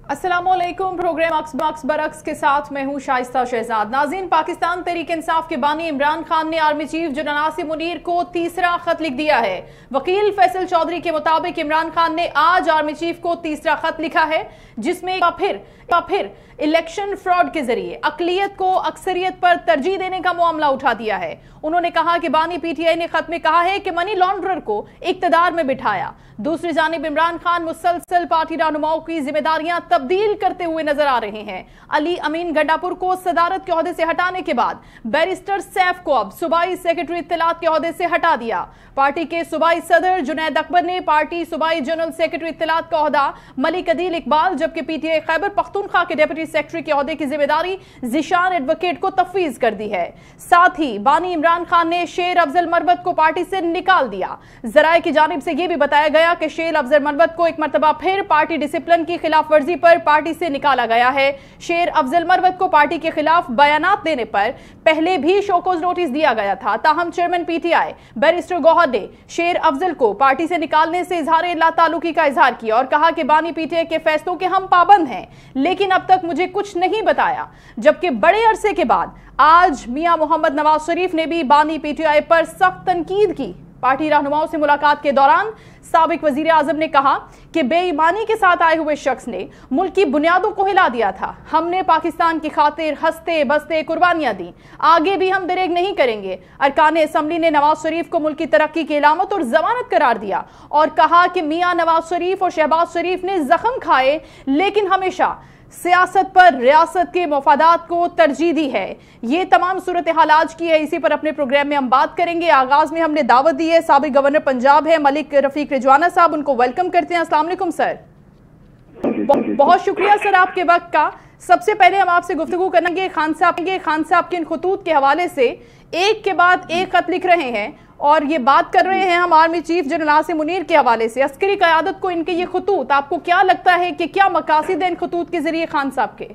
अस्सलामुअलैकुम। प्रोग्राम अक्स बरक्स के साथ मैं हूं शाइस्ता शहजाद। नाज़रीन, पाकिस्तान तहरीक इंसाफ के बानी इमरान खान ने army chief general Nasir Munir को तीसरा खत लिख दिया है। वकील फैसल चौधरी के मुताबिक इमरान खान ने आज आर्मी चीफ को तीसरा खत लिखा है, जिसमें फिर इलेक्शन फ्रॉड के जरिए अकलियत को अक्सरियत पर तरजीह देने का मामला उठा दिया है। उन्होंने कहा कि बानी पीटीआई ने खत में कहा है कि मनी लॉन्ड्रर को इक्तदार में बिठाया। दूसरी जानिब इमरान खान मुसलसल पार्टी रहनुमाओं की जिम्मेदारियां तब्दील करते हुए नजर आ रहे हैं। अली अमीन गंडापुर को सदारत के ओहदे से हटाने के बाद बैरिस्टर सैफ को अब सूबाई सेक्रेटरी इत्तलात के ओहदे से हटा दिया। पार्टी के सूबाई सदर जुनैद अकबर ने पार्टी सूबाई जनरल सेक्रेटरी इत्तलात का ओहदा मलिक अदील इकबाल, जबकि पीटीआई खैबर पख्तूनख्वा के डिप्टी सेक्रेटरी के ओहदे की जिम्मेदारी जिशान एडवोकेट को तफवीज कर दी है। साथ ही बानी इमरान खान ने शेर अफजल मरबत को पार्टी से निकाल दिया। जराये की जानिब से यह भी बताया गया कि शेर अफजल मरबत को एक मरतबा फिर पार्टी डिसिप्लिन की खिलाफ वर्जी पर पार्टी से निकाला गया है। शेर अफजल मरबत को पार्टी के खिलाफ बयानात देने पर पहले भी शोकोज नोटिस दिया गया था। ताहम चेयरमैन पीटीआई बैरिस्टर गौहर ने शेर अफजल को पार्टी से निकालने से इजहार लाताल्लुकी का इजहार किया और कहा कि बानी पीटीआई के फैसलों के हम पाबंद हैं, लेकिन अब तक मुझे कुछ नहीं बताया। जबकि बड़े अरसे के बाद आज मियां मोहम्मद नवाज शरीफ ने भी बानी पीटीआई पर सख्त तनकीद की। पार्टी रहनुमाओं से मुलाकात के दौरान साबिक वजीर आजम ने कहा कि बेईमानी के साथ आए हुए शख्स ने मुल्क की बुनियादों को हिला दिया था। हमने पाकिस्तान की खातिर हंसते बसते कुर्बानियां दी, आगे भी हम दरेग नहीं करेंगे। अरकान असम्बली ने नवाज शरीफ को मुल्क की तरक्की की इलामत और जमानत करार दिया और कहा कि मियां नवाज शरीफ और शहबाज शरीफ ने जख्म खाए, लेकिन हमेशा सियासत पर रियासत के मफादात को तरजीह दी है। ये तमाम सूरत हाल आज की है, इसी पर अपने प्रोग्राम में हम बात करेंगे। आगाज में हमने दावत दी है, साबिक गवर्नर पंजाब है मलिक रफीक रिजवाना साहब, उनको वेलकम करते हैं। अस्सलाम वालेकुम सर। बहुत शुक्रिया सर आपके वक्त का। सबसे पहले हम आपसे गुफ्तगू करेंगे खान साहब के इन खतूत के हवाले से। एक के बाद एक खत लिख रहे हैं और ये बात कर रहे हैं हम army chief general Nasir Munir के हवाले से। अस्करी क़यादत को इनके ये खतूत, आपको क्या लगता है कि क्या मकासद है इन खतूत के जरिए खान साहब के?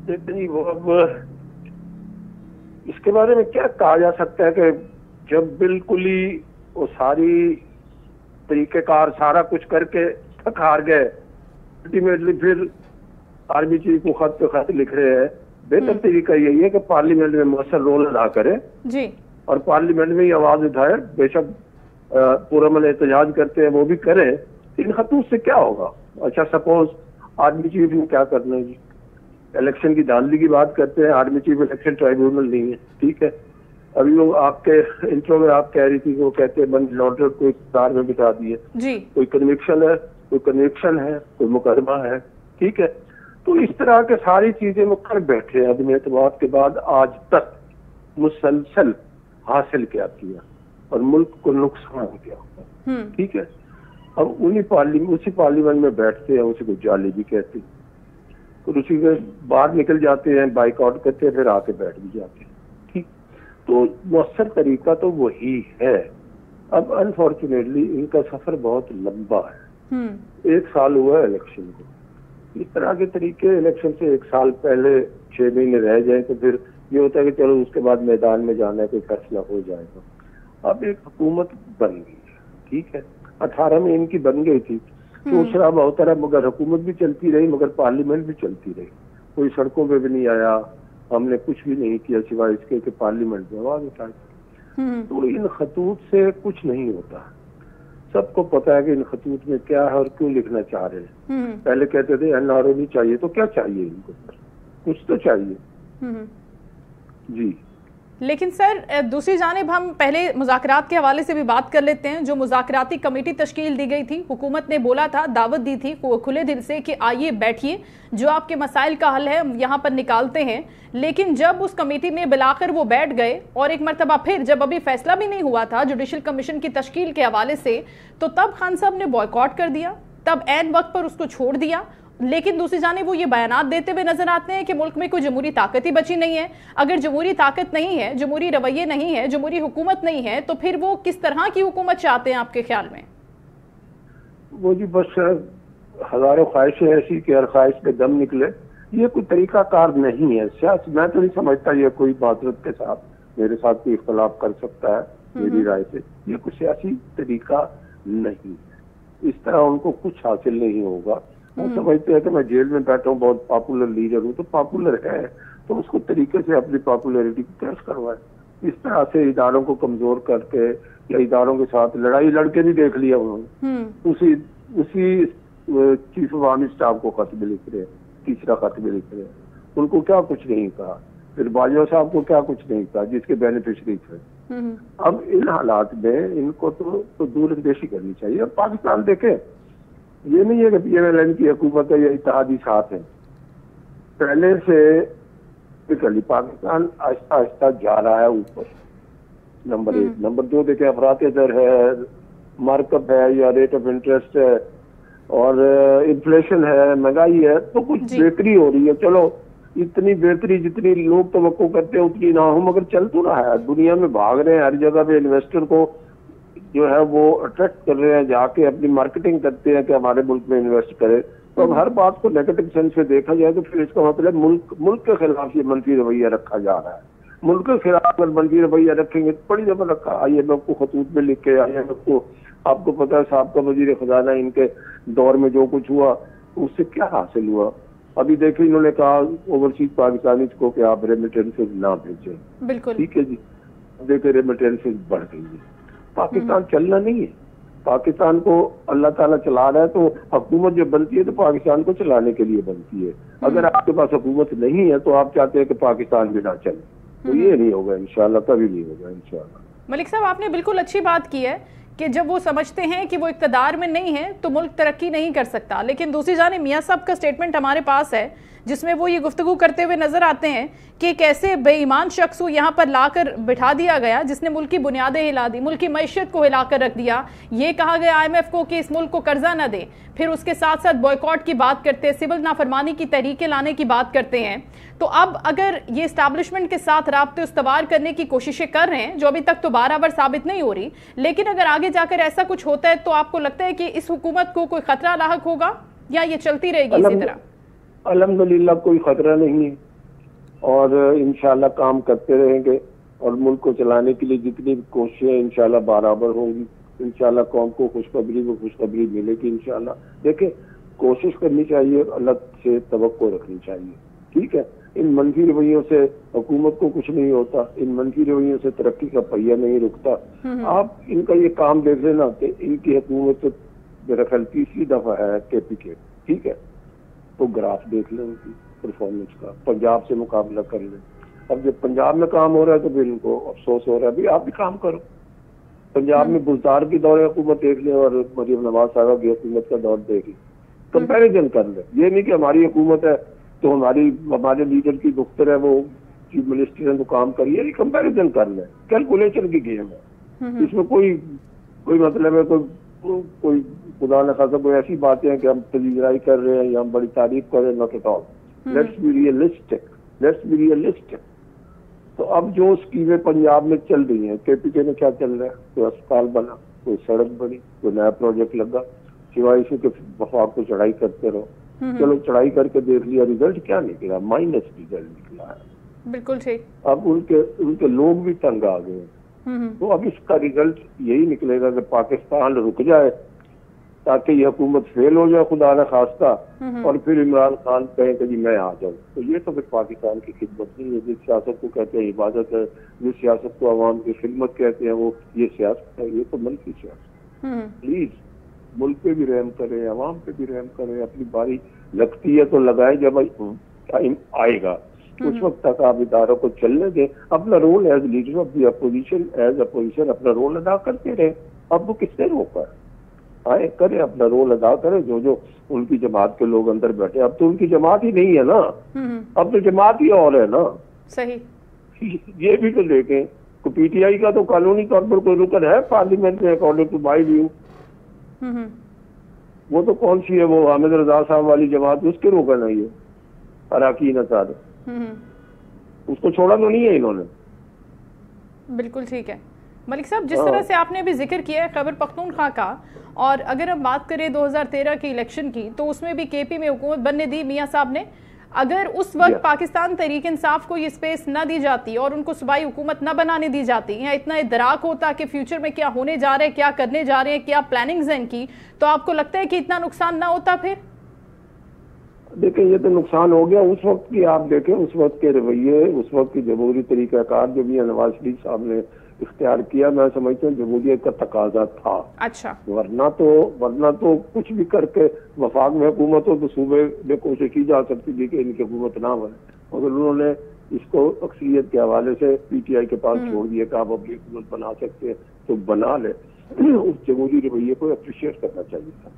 देखिए, वो अब इसके बारे में क्या कहा जा सकता है कि जब बिल्कुल ही वो सारी तरीक़ेकार सारा कुछ करके थक हार गए, अल्टीमेटली फिर आर्मी चीफ को खत पे खत लिख रहे हैं। बेहतर तरीका यही है कि पार्लियामेंट में मौसर रोल अदा करे जी, और पार्लियामेंट में ही आवाज उठाए। बेशक पुरअमन एहतजाज करते हैं वो भी करें, इन खतूत से क्या होगा? अच्छा, सपोज आर्मी चीफ ने क्या करना है जी, इलेक्शन की धांधली की बात करते हैं। आर्मी चीफ इलेक्शन ट्राइब्यूनल नहीं है, ठीक है। अभी वो आपके इंट्रो में आप कह रही थी कि वो कहते हैं मनी लॉन्ड्रर को इख्तियार में बिठा दिए जी। कोई कन्विक्शन है, कोई मुकदमा है, ठीक है। तो इस तरह के सारी चीजें वो कर बैठे हैं। अदम एतमाद के बाद आज तक मुसलसल हासिल क्या किया और मुल्क को नुकसान किया, ठीक है। अब उसी पार्लियामेंट में बैठते हैं, उसी को जाली भी कहते हैं, और उसी के बाहर निकल जाते हैं, बाइकआउट करते हैं, फिर आके बैठ भी जाते हैं, ठीक। तो मौसर तरीका तो वही है। अब अनफॉर्चुनेटली इनका सफर बहुत लंबा है। 1 साल हुआ है इलेक्शन को। इस तरह के तरीके इलेक्शन से 1 साल पहले 6 महीने रह जाए तो फिर ये होता है कि चलो उसके बाद मैदान में जाना है, कोई फैसला हो जाएगा। अब एक हुकूमत बन गई है, ठीक है। 18 में इनकी बन गई थी, तो शराब होता रहा, मगर हुकूमत भी चलती रही, मगर पार्लियामेंट भी चलती रही। कोई सड़कों पे भी नहीं आया, हमने कुछ भी नहीं किया सिवाय इसके कि पार्लियामेंट में आवाज उठाई। तो इन खतूत से कुछ नहीं होता। सबको पता है कि इन खतूत में क्या है और क्यों लिखना चाह रहे हैं। पहले कहते थे एनआरओ नहीं चाहिए, तो क्या चाहिए इनको? कुछ तो चाहिए जी। लेकिन सर, दूसरी जानिब हम पहले मुज़ाकरात के हवाले से भी बात कर लेते हैं। जो मुज़ाकराती कमेटी तश्कील दी गई थी, हुकूमत ने बोला था, दावत दी थी खुले दिल से कि आइए बैठिए, जो आपके मसाइल का हल है हम यहाँ पर निकालते हैं। लेकिन जब उस कमेटी में बिलाकर वो बैठ गए और एक मरतबा फिर जब अभी फैसला भी नहीं हुआ था जुडिशल कमीशन की तश्कील के हवाले से, तो तब खान साहब ने बॉयकॉट कर दिया, तब ऐन वक्त पर उसको छोड़ दिया। लेकिन दूसरी जानिब वो ये बयानात देते हुए नजर आते हैं कि मुल्क में कोई जमहूरी ताकत ही बची नहीं है। अगर जमहूरी ताकत नहीं है, जमहूरी रवैये नहीं है, जमहूरी हुकूमत नहीं है, तो फिर वो किस तरह की हुकूमत चाहते हैं आपके ख्याल में? वो जी बस हजारों ख्वाहिशें ऐसी कि हर ख्वाहिश पे दम निकले, ये कोई तरीका कार नहीं है। सियासत मैं तो नहीं समझता ये कोई बादरत के साथ मेरे साथ कोई इख्तलाफ कर सकता है मेरी राय से। ये कोई सियासी तरीका नहीं है, इस तरह उनको कुछ हासिल नहीं होगा। वो समझते हैं कि मैं जेल में बैठा हूँ, बहुत पॉपुलर लीडर हूँ, तो पॉपुलर है तो उसको तरीके से अपनी पॉपुलैरिटी को कैश करवाए। इस तरह से इदारों को कमजोर करके या इदारों के साथ लड़ाई लड़के भी देख लिया उन्होंने। उसी चीफ ऑफ आर्मी स्टाफ को खत भी लिख रहे हैं, तीसरा खत भी लिख रहे हैं। उनको क्या कुछ नहीं कहा, फिर बाजवा साहब को क्या कुछ नहीं कहा जिसके बेनिफिशरी थे। अब इन हालात में इनको तो दूरंदेशी करनी चाहिए। अब पाकिस्तान देखे, ये नहीं है कि PMLN की हुकूमत है या इत्तेहादी साथ है, पहले से निकली पाकिस्तान आहिस्ता आहिस्ता जा रहा है ऊपर। नंबर 1। नंबर 2 देखे, अफरात दर है, मार्कअप है या रेट ऑफ इंटरेस्ट है और इन्फ्लेशन है, महंगाई है, तो कुछ बेहतरी हो रही है। चलो इतनी बेहतरी जितनी लोग तवक्को करते हैं उतनी ना हो, मगर चल तो रहा है। दुनिया में भाग रहे हैं, हर जगह पे इन्वेस्टर को जो है वो अट्रैक्ट कर रहे हैं, जाके अपनी मार्केटिंग करते हैं कि हमारे मुल्क में इन्वेस्ट करें। तो अब हर बात को नेगेटिव सेंस से देखा जाए तो फिर इसका मतलब मुल्क के खिलाफ ये मंफी रवैया रखा जा रहा है। मुल्क के खिलाफ अगर मंफी रवैया रखेंगे तो बड़ी जगह रखा। IMF को खतूत में लिख के, IMF को आपको पता है साहब का वजीर खजाना इनके दौर में जो कुछ हुआ उससे क्या हासिल हुआ। अभी देखिए इन्होंने कहा ओवरसीज पाकिस्तानी को कि आप रेमिटेंसेज ना भेजें। बिल्कुल ठीक है जी, देखिए रेमिटेंसेज बढ़ गई है। पाकिस्तान चलना नहीं है, पाकिस्तान को अल्लाह ताला चला रहा है। तो हुकूमत जब बनती है तो पाकिस्तान को चलाने के लिए बनती है। अगर आपके पास हुकूमत नहीं है तो आप चाहते हैं कि पाकिस्तान भी ना चले, तो ये नहीं होगा इंशाल्लाह, कभी नहीं होगा इंशाल्लाह। मलिक साहब, आपने बिल्कुल अच्छी बात की है कि जब वो समझते हैं कि वो इक़्तिदार में नहीं है तो मुल्क तरक्की नहीं कर सकता। लेकिन दूसरी जानिब मियाँ साहब का स्टेटमेंट हमारे पास है जिसमें वो ये गुफ्तगू करते हुए नजर आते हैं कि कैसे बेईमान शख्स को यहाँ पर लाकर बिठा दिया गया जिसने मुल्क की बुनियादें हिला दी, मुल्क की मईशत को हिलाकर रख दिया। ये कहा गया IMF को कि इस मुल्क को कर्जा न दे, फिर उसके साथ साथ बॉयकॉट की बात करते हैं, सिविल नाफरमानी की तहरीकें लाने की बात करते हैं। तो अब अगर ये इस्टेब्लिशमेंट के साथ राब्ते उस्तवार करने की कोशिशें कर रहे हैं जो अभी तक तो बाराबर साबित नहीं हो रही, लेकिन अगर आगे जाकर ऐसा कुछ होता है तो आपको लगता है कि इस हुकूमत को कोई खतरा लाहक होगा या ये चलती रहेगी इसी तरह? अल्हम्दुलिल्लाह कोई खतरा नहीं है और इंशाल्लाह काम करते रहेंगे और मुल्क को चलाने के लिए जितनी भी कोशिशें इंशाल्लाह बराबर होंगी। इंशाल्लाह कौम को खुशखबरी मिलेगी इंशाल्लाह। देखिए कोशिश करनी चाहिए, अलग से तवक्को रखनी चाहिए। ठीक है, इन मनफी रवैयों से हुकूमत को कुछ नहीं होता, इन मनफी रवैयों से तरक्की का पहिया नहीं रुकता। आप इनका ये काम देख लेना कि इनकी हुकूमत तो मेरा ख्याल 3री दफा है KPK। ठीक है, तो ग्राफ देख लें उनकी परफॉर्मेंस का, पंजाब से मुकाबला कर लें। अब जब पंजाब में काम हो रहा है तो फिर इनको अफसोस हो रहा है, भाई आप भी काम करो। पंजाब में बुज़दार की दौर हुकूमत देख लें और मरियम नवाज साहब की हुकूमत का दौर देख लें, कंपेरिजन कर लें। ये नहीं कि हमारी हुकूमत है तो हमारे लीडर की दुख्तर है वो चीफ मिनिस्टर है तो काम करिए, ये कंपेरिजन कर लें। कैलकुलेशन की गेम है, इसमें कोई मतलब है कोई खुदा न खासा कोई ऐसी बातें हैं कि हम तजीराई कर रहे हैं या हम बड़ी तारीफ कर रहे हैं, not at all. Let's be realistic. तो अब जो स्कीमें पंजाब में चल रही हैं, KPK में क्या चल रहा है? कोई अस्पताल बना, कोई सड़क बनी, कोई नया प्रोजेक्ट लगा, सिवाय इसी के वफाक को चढ़ाई करते रहो। चलो चढ़ाई करके देख लिया, रिजल्ट क्या निकला? माइनस रिजल्ट निकला है। बिल्कुल ठीक। अब उनके लोग भी तंग आ गए। तो अब इसका रिजल्ट यही निकलेगा कि पाकिस्तान रुक जाए ताकि ये हुकूमत फेल हो जाए खुदा न खास्ता, और फिर इमरान खान कहे कि जी मैं आ जाऊँ। तो ये तो फिर पाकिस्तान की खिदमत नहीं है। जिस सियासत को कहते हैं इबादत है, जिस सियासत को अवाम की खिदमत कहते हैं वो ये सियासत है, ये तो मुल्क की सियासत। प्लीज मुल्क पे भी रहम करें, अवाम पे भी रहम करें। अपनी बारी लगती है तो लगाए, जब टाइम आएगा उस वक्त तक आप इदारों को चलने दें। अपना role as leader of the opposition अपना रोल अदा करते रहे। अब वो किसने रोका? आए करें, अपना रोल अदा करें। जो उनकी जमात के लोग अंदर बैठे, अब तो उनकी जमात ही नहीं है ना, अब तो जमात ही और है ना। सही, ये भी तो देखें, तो PTI का तो कानूनी तौर पर कोई रुकन है पार्लियामेंट में, अकॉर्डिंग टू माई व्यू। वो तो कौन सी है, वो हामिद रजा साहब वाली जमात, उसके रुकन है ये अराकीन असाद। उसको छोड़ा तो नहीं है इन्होंने। बिल्कुल ठीक है मलिक साहब, जिस तरह से आपने अभी जिक्र किया है खैबर पख्तूनख्वा का, और अगर हम बात करें 2013 की इलेक्शन की, तो उसमें भी KP में हुकूमत बनने दी मियाँ साहब ने। अगर उस वक्त पाकिस्तान तहरीक इंसाफ को ये स्पेस न दी जाती और उनको सूबाई हुकूमत न बनाने दी जाती, या इतना इदराक होता कि फ्यूचर में क्या होने जा रहे हैं, क्या करने जा रहे हैं, क्या प्लानिंग्स हैं इनकी, तो आपको लगता है कि इतना नुकसान ना होता? फिर देखें ये तो नुकसान हो गया उस वक्त की, आप देखें उस वक्त के रवैये, उस वक्त की जमहूरी तरीक़ाकार जो भी नवाज शरीफ साहब ने इख्तियार किया, मैं समझता हूँ जमहूरियत का तकाजा था। अच्छा। वरना तो कुछ भी करके वफाक में हुकूमत हो तो सूबे में कोशिश की जा सकती थी कि इनकी हुकूमत ना बने, मगर उन्होंने इसको अक्सरियत के हवाले से PTI के पास छोड़ दिया कि आप अपनी हुकूमत बना सकते हैं तो बना ले। उस जमहूरी रवैये को अप्रिशिएट करना चाहिए था।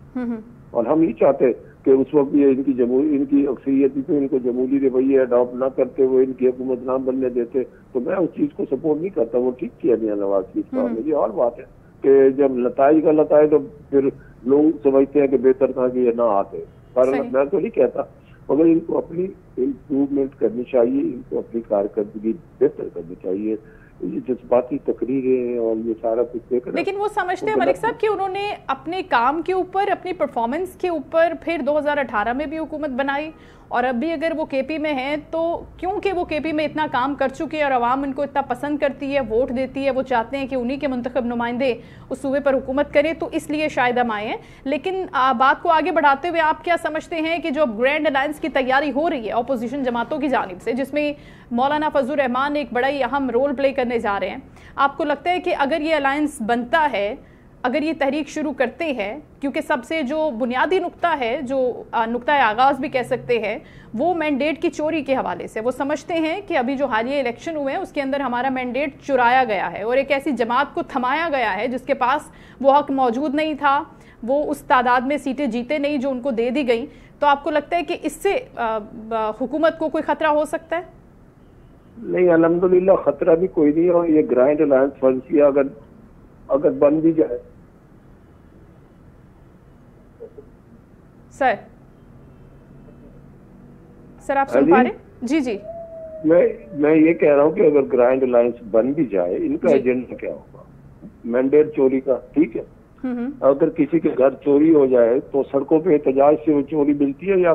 और हम नहीं चाहते कि उस वक्त ये इनकी अक्सरियत थी तो इनको जमहूरी रवैये अडॉप्ट ना करते हुए इनकी हुकूमत ना बनने देते, तो मैं उस चीज को सपोर्ट नहीं करता। वो ठीक किया मियां नवाज शरीफ साहब ने। ये और बात है कि जब लताई गलत आए तो फिर लोग समझते हैं कि बेहतर था कि ये ना आते, पर मैं तो नहीं कहता, मगर इनको अपनी इम्प्रूवमेंट करनी चाहिए, इनको अपनी कारकर्दगी बेहतर करनी चाहिए। ये जज्बाती तकरीरें और ये सारा कुछ देख, लेकिन वो समझते हैं मलिक साहब कि उन्होंने अपने काम के ऊपर, अपनी परफॉर्मेंस के ऊपर फिर 2018 में भी हुकूमत बनाई, और अभी अगर वो KP में हैं तो क्योंकि वो KP में इतना काम कर चुके हैं और आवाम उनको इतना पसंद करती है, वोट देती है, वो चाहते हैं कि उन्हीं के मुंतखब नुमाइंदे उस सूबे पर हुकूमत करें, तो इसलिए शायद हम आए हैं। लेकिन बात को आगे बढ़ाते हुए आप क्या समझते हैं कि जो ग्रैंड अलायंस की तैयारी हो रही है अपोजिशन जमातों की जानिब से, जिसमें मौलाना फजल रहमान एक बड़ा ही अहम रोल प्ले करने जा रहे हैं, आपको लगता है कि अगर ये अलायंस बनता है, अगर ये तहरीक शुरू करते हैं, क्योंकि सबसे जो बुनियादी नुक्ता है, जो नुक्ता आगाज़ भी कह सकते हैं, वो मैंडेट की चोरी के हवाले से, वो समझते हैं कि अभी जो हालिया इलेक्शन हुए हैं उसके अंदर हमारा मैंडेट चुराया गया है और एक ऐसी जमात को थमाया गया है जिसके पास वो हक मौजूद नहीं था, वो उस तादाद में सीटें जीते नहीं जो उनको दे दी गई। तो आपको लगता है कि इससे हुकूमत को कोई खतरा हो सकता है? नहीं, अल्हम्दुलिल्लाह खतरा भी कोई नहीं है। और ये ग्रैंड अलायंस फंसिया अगर बन भी जाए। सर आप सुन पा रहे? जी जी, मैं ये कह रहा हूँ कि अगर ग्रैंड अलायंस बन भी जाए, इनका एजेंडा क्या होगा? मैंडेट चोरी का, ठीक है। अगर किसी के घर चोरी हो जाए तो सड़कों पे एहतजाज से वो चोरी मिलती है, या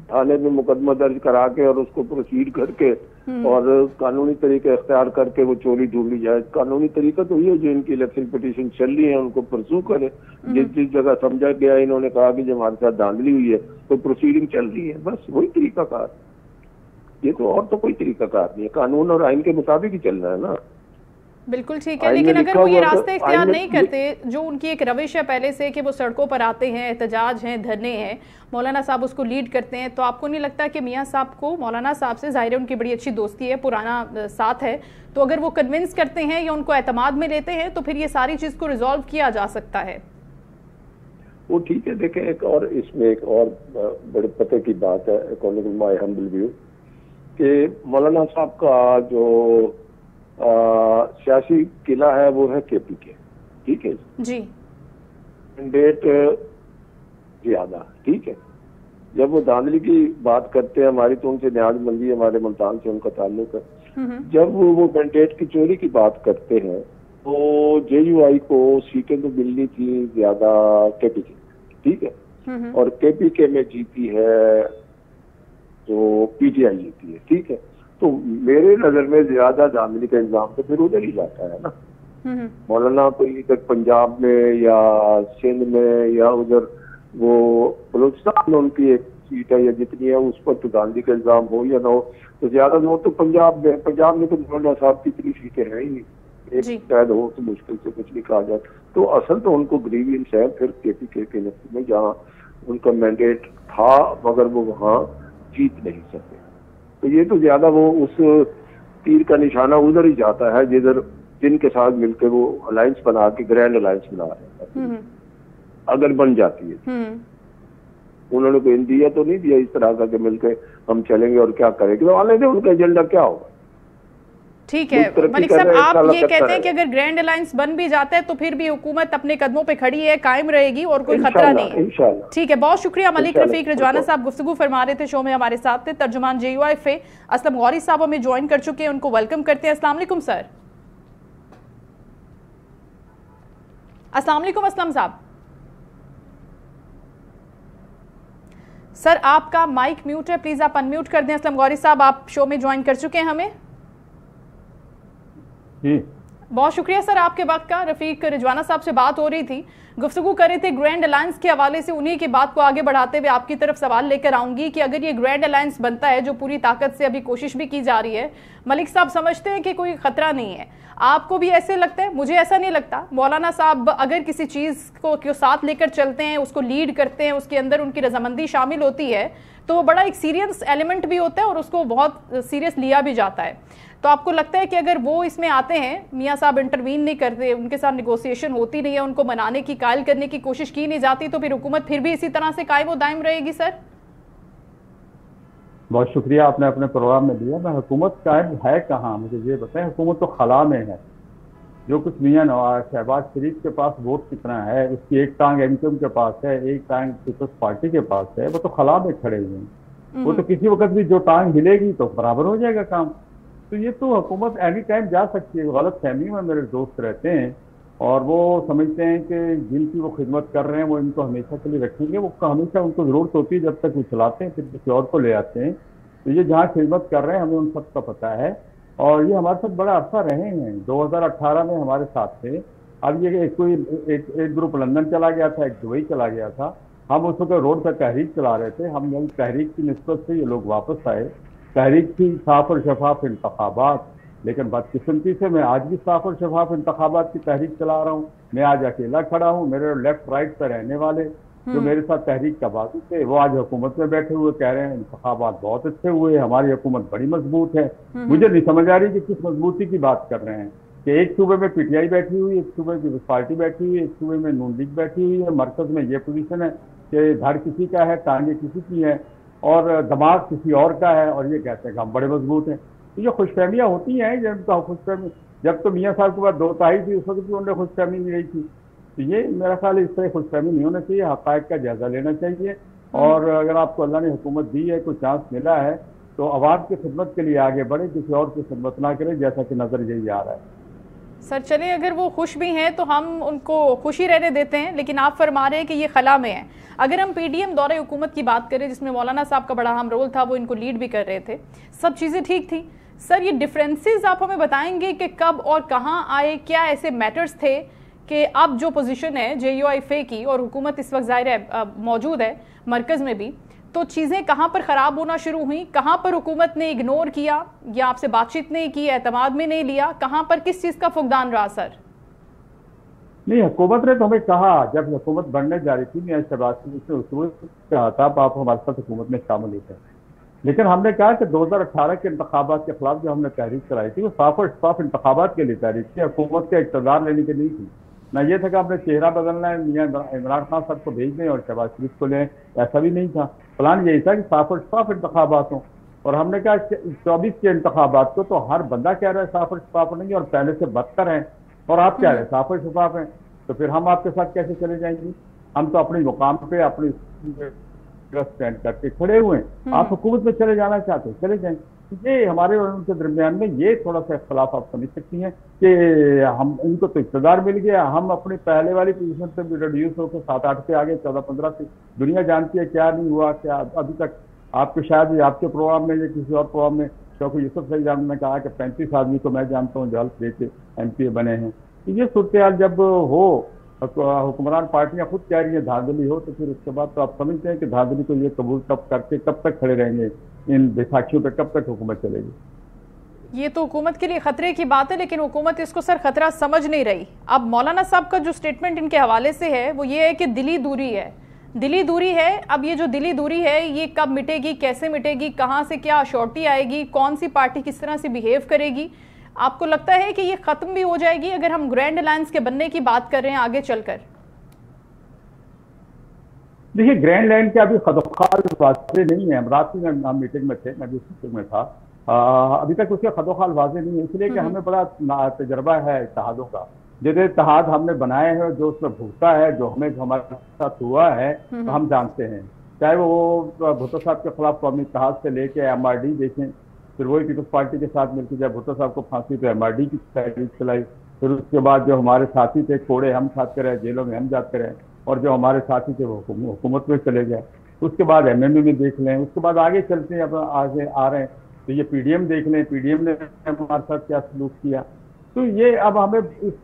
थाने में मुकदमा दर्ज करा के और उसको प्रोसीड करके और कानूनी तरीके इख्तियार करके वो चोरी ढूंढी जाए? कानूनी तरीका तो ये है जो इनकी इलेक्शन पिटीशन चल रही है उनको परसू करे। जिस जगह समझा गया इन्होंने कहा कि जब हमारे साथ धांधली हुई है तो प्रोसीडिंग चल रही है, बस वही तरीका कार। ये तो और तो कोई तरीका कार नहीं है, कानून और आइन के मुताबिक ही चल रहा है ना। बिल्कुल ठीक है, लेकिन अगर वो ये रास्ते इख्तियार नहीं करते, जो उनकी एक रविश है पहले से कि वो सड़कों पर आते हैं, एहतजाज हैं, धरने हैं, मौलाना साहब उसको लीड करते हैं, तो आपको नहीं लगता कि मियां साहब को, मौलाना साहब से ज़ाहिर है उनकी बड़ी अच्छी दोस्ती है, पुराना साथ है, तो अगर वो कन्विंस करते हैं या उनको एतमाद में लेते हैं तो फिर ये सारी चीज़ को रिजॉल्व किया जा सकता है? वो ठीक है। देखें, एक और इसमें एक और बड़े पते की बात है, according to my humble view, कि मौलाना साहब का जो सियासी किला है वो है KP के, ठीक है जी। मैंडेट ज्यादा, ठीक है। जब वो धांधली की बात करते हैं हमारी, तो उनसे न्याजमंदी, हमारे मुल्तान से उनका ताल्लुक है। जब वो मैंडेट की चोरी की बात करते हैं तो JUI को सीटें तो मिलनी थी ज्यादा KP के, ठीक है, और KP के में जीती है तो PTI जीती है, ठीक है। तो मेरे नजर में ज्यादा धांधली का इल्जाम तो फिर उधर ही जाता है ना। मौलाना तो इधर पंजाब में या सिंध में या उधर वो बलूचिस्तान में उनकी एक सीट है या जितनी है उस पर तो धांधली का इल्जाम हो या ना हो, तो ज्यादा जोर तो पंजाब में तो मौलाना साहब की इतनी सीटें हैं ही नहीं, एक शायद हो तो मुश्किल से कुछ नहीं कहा जाए। तो असल तो उनको ग्रीवियंस है फिर KP के में, जहाँ उनका मैंडेट था मगर वो वहाँ जीत नहीं सके। तो ये तो ज्यादा वो उस तीर का निशाना उधर ही जाता है जिधर जिनके साथ मिलकर वो अलायंस बना के ग्रैंड अलायंस बना रहे हैं, अगर बन जाती है। उन्होंने कोई दिया तो नहीं दिया इस तरह का कि मिलकर हम चलेंगे और क्या करेंगे, तो आने दे, उनका एजेंडा क्या होगा। ठीक है मलिक साहब, आप ये कहते हैं कि अगर ग्रैंड अलायंस बन भी जाता है तो फिर भी हुकूमत अपने कदमों पे खड़ी है, कायम रहेगी और कोई खतरा नहीं है। इंशाल्लाह। ठीक है, बहुत शुक्रिया मलिक रफीक रिजवाना साहब, गुफ्तगू फरमा रहे थे शो में हमारे साथ थे। तर्जुमान JUI फे असलम गौरी साहब हमें ज्वाइन कर चुके हैं, उनको वेलकम करते हैं। अस्सलाम वालेकुम सर। अस्सलाम वालेकुम असलम साहब। सर आपका माइक म्यूट है, प्लीज आप अनम्यूट कर दें। असलम गौरी साहब, आप शो में ज्वाइन कर चुके हैं हमें? बहुत शुक्रिया सर आपके वक्त का। रफीक रिजवाना साहब से बात हो रही थी, गुफ्तगू कर रहे थे ग्रैंड अलायंस के हवाले से। उन्हीं की बात को आगे बढ़ाते हुए आपकी तरफ सवाल लेकर आऊंगी कि अगर ये ग्रैंड अलायंस बनता है, जो पूरी ताकत से अभी कोशिश भी की जा रही है, मलिक साहब समझते हैं कि कोई खतरा नहीं है? आपको भी ऐसे लगता है? मुझे ऐसा नहीं लगता। मौलाना साहब अगर किसी चीज़ को साथ लेकर चलते हैं, उसको लीड करते हैं, उसके अंदर उनकी रजामंदी शामिल होती है, तो वो बड़ा एक सीरियस एलिमेंट भी होता है और उसको बहुत सीरियस लिया भी जाता है। तो आपको लगता है कि अगर वो इसमें आते हैं, मियाँ साहब इंटरवीन नहीं करते, उनके साथ नेगोशिएशन होती नहीं है, उनको मनाने की, कायल करने की कोशिश की नहीं जाती, तो फिर हुकूमत फिर भी इसी तरह से कायम व दायम रहेगी? सर बहुत शुक्रिया, आपने अपने प्रोग्राम में दिया। मैं हुकूमत कायम है कहाँ, मुझे ये बताएं। हुकूमत तो खला में है। जो कुछ मियाँ नवाज शहबाज शरीफ के पास वोट कितना है, उसकी एक टांग एमक्यूएम के पास है, एक टांग पीपल्स पार्टी के पास है, वो तो खला में खड़े हुए हैं। वो तो किसी वक्त भी जो टांग हिलेगी तो बराबर हो जाएगा काम। तो ये तो हुकूमत एनी टाइम जा सकती है। गलत फहमी में मेरे दोस्त रहते हैं और वो समझते हैं कि जिनकी वो खिदमत कर रहे हैं वो इनको हमेशा के लिए रखेंगे। वो हमेशा उनको जरूरत होती है, जब तक वो चलाते हैं फिर किसी और को ले आते हैं। तो ये जहाँ खिदमत कर रहे हैं हमें उन सब का पता है और ये हमारे साथ बड़ा अरसा रहे हैं। 2018 में हमारे साथ थे। अब ये एक ग्रुप लंदन चला गया था, एक दुबई चला गया था। हम उस वक्त रोड पर तहरीक चला रहे थे। हम लोग तहरीक की निस्बत से ये लोग वापस आए। तहरीक थी साफ और शफाफ इंतखाबात, लेकिन बदकिस्मती से मैं आज भी साफ और शफाफ इंतखाबात की तहरीक चला रहा हूँ। मैं आज अकेला खड़ा हूँ। मेरे लेफ्ट राइट पर रहने वाले जो मेरे साथ तहरीक का बात थे वो आज हुकूमत में बैठे हुए कह रहे हैं इंतखाबात बहुत अच्छे हुए, हमारी हुकूमत बड़ी मजबूत है। मुझे नहीं समझ आ रही कि किस मजबूती की बात कर रहे हैं कि एक सूबे में पीटीआई बैठी हुई, एक सूबे में पार्टी बैठी हुई, एक सूबे में नून लीग बैठी हुई है। मरकज में ये पोजीशन है कि धड़ किसी का है, टांगे किसी की है और दिमाग किसी और का है और ये कहते हैं कि हम बड़े मजबूत हैं। तो ये खुशफहमियाँ होती हैं। जब तो मियाँ साहब के बाद 2 ताई थी उस वक्त भी उन्हें खुशफहमी नहीं रही थी। तो ये मेरा ख्याल है इस तरह खुशफहमी नहीं होना चाहिए। हक़ाइक़ का जायजा लेना चाहिए और अगर आपको अल्लाह ने हुकूमत दी है, कोई चांस मिला है, तो आवाम की खिदमत के लिए आगे बढ़े, किसी और की खिदमत ना करें, जैसा कि नजर यही आ रहा है। सर चलिए, अगर वो खुश भी हैं तो हम उनको खुशी रहने देते हैं, लेकिन आप फरमा रहे हैं कि ये खला में है। अगर हम पीडीएम दौरे हुकूमत की बात करें, जिसमें मौलाना साहब का बड़ा अहम रोल था, वो इनको लीड भी कर रहे थे, सब चीज़ें ठीक थी। सर ये डिफरेंसेस आप हमें बताएंगे कि कब और कहाँ आए? क्या ऐसे मैटर्स थे कि अब जो पोजीशन है JUIF की और हुकूमत इस वक्त ज़ाहिर है मौजूद है मरकज़ में भी, तो चीज़ें कहाँ पर ख़राब होना शुरू हुई? कहाँ पर हुकूमत ने इग्नोर किया या आपसे बातचीत नहीं की, एतमाद में नहीं लिया? कहाँ पर किस चीज़ का फुकदान रहा सर? नहीं, हुकूमत ने तो हमें कहा, जब हुकूमत बनने जा रही थी, मैं शहबाज शरीफ ने उसूल कहा था आप हमारे साथ हुकूमत में शामिल होते हैं, लेकिन हमने कहा कि 2018 के इंतखाबात के खिलाफ जो हमने तहरीक चलाई थी वो साफ और शफाफ इंतखाबात के लिए तहरीक थी, हुकूमत के इक़्तिदार लेने की नहीं थी। ना ये था कि आपने चेहरा बदलना है, मियाँ इमरान खान साहब को भेज दें और शहबाज शरीफ को लें, ऐसा भी नहीं था। प्लान यही था कि साफ और शफाफ इंतखाबात हों। और हमने कहा 24 के इंतखाबात को तो हर बंदा कह रहा है साफ और शफाफ नहीं और पहले से बदतर हैं, और आप कह रहे हैं साफ और शफाफ हैं, तो फिर हम आपके साथ कैसे चले जाएंगे? हम तो अपने मुकाम पे अपनी स्टैंड करके खड़े हुए हैं। आप हुकूमत में चले जाना चाहते हैं, चले जाएं। ये हमारे और उनके दरमियान में ये थोड़ा सा इख्तलाफ आप समझ सकती हैं कि हम इनको तो इक़्तिदार मिल गया, हम अपनी पहले वाली पोजीशन से भी रिड्यूस होकर 7-8 पे आगे 14-15 से। दुनिया जानती है क्या नहीं हुआ, क्या अभी तक। आपको शायद आपके प्रोग्राम में या किसी और प्रोग्राम में शौकत यूसुफ सही जान ने कहा कि 35 आदमी को मैं जानता हूँ जो हल्फ देके MPA बने हैं। तो ये सूरत हाल जब हो, हुक्मरान पार्टियां खुद कह रही हैं धांधली हो, तो फिर उसके बाद तो आप समझते हैं कि धांधली को ये कबूल कब करके कब तक खड़े रहेंगे, इन बैसाखियों पे कब तक हुकूमत चलेगी? ये तो हुकूमत के लिए खतरे की बात है, लेकिन हुकूमत इसको सर खतरा समझ नहीं रही। अब मौलाना साहब का जो स्टेटमेंट इनके हवाले से है वो ये है कि दिली दूरी है, दिली दूरी है। अब ये जो दिली दूरी है ये कब मिटेगी, कैसे मिटेगी, कहाँ से क्या अश्योरिटी आएगी, कौन सी पार्टी किस तरह से बिहेव करेगी? आपको लगता है कि ये खत्म भी हो जाएगी अगर हम ग्रैंड अलायंस के बनने की बात कर रहे हैं आगे चलकर? देखिए, ग्रैंड लैंड के अभी खदोखाल वाजे नहीं है। हम रात में हम मीटिंग में थे, मैं भी उस मीटिंग में था। अभी तक उसके खदोखाल वाजे नहीं है, इसलिए कि हमें बड़ा तजर्बा है इत्तेहादों का। जो इत्तेहाद हमने बनाए हैं, जो उसमें भुगता है, जो हमारे साथ हुआ है, तो हम जानते हैं। चाहे वो भुट्टो साहब के खिलाफ कौमी इत्तेहाद से लेके MRD देखें, फिर वही पीपल्स पार्टी के साथ मिलकर जब भुट्टो साहब को फांसी तो MRD की तहरीक चलाई, फिर उसके बाद जो हमारे साथी थे कोड़े हम खाते रहे, जेलों में हम जाते रहे, और जो हमारे साथी थे वो हुकूमत में चले गए। उसके बाद MMA में देख लें, उसके बाद आगे चलते हैं, अब आगे आ रहे हैं तो ये PDM देख लें, PDM ने हमारे साथ क्या सलूक किया। تو یہ اب ہمیں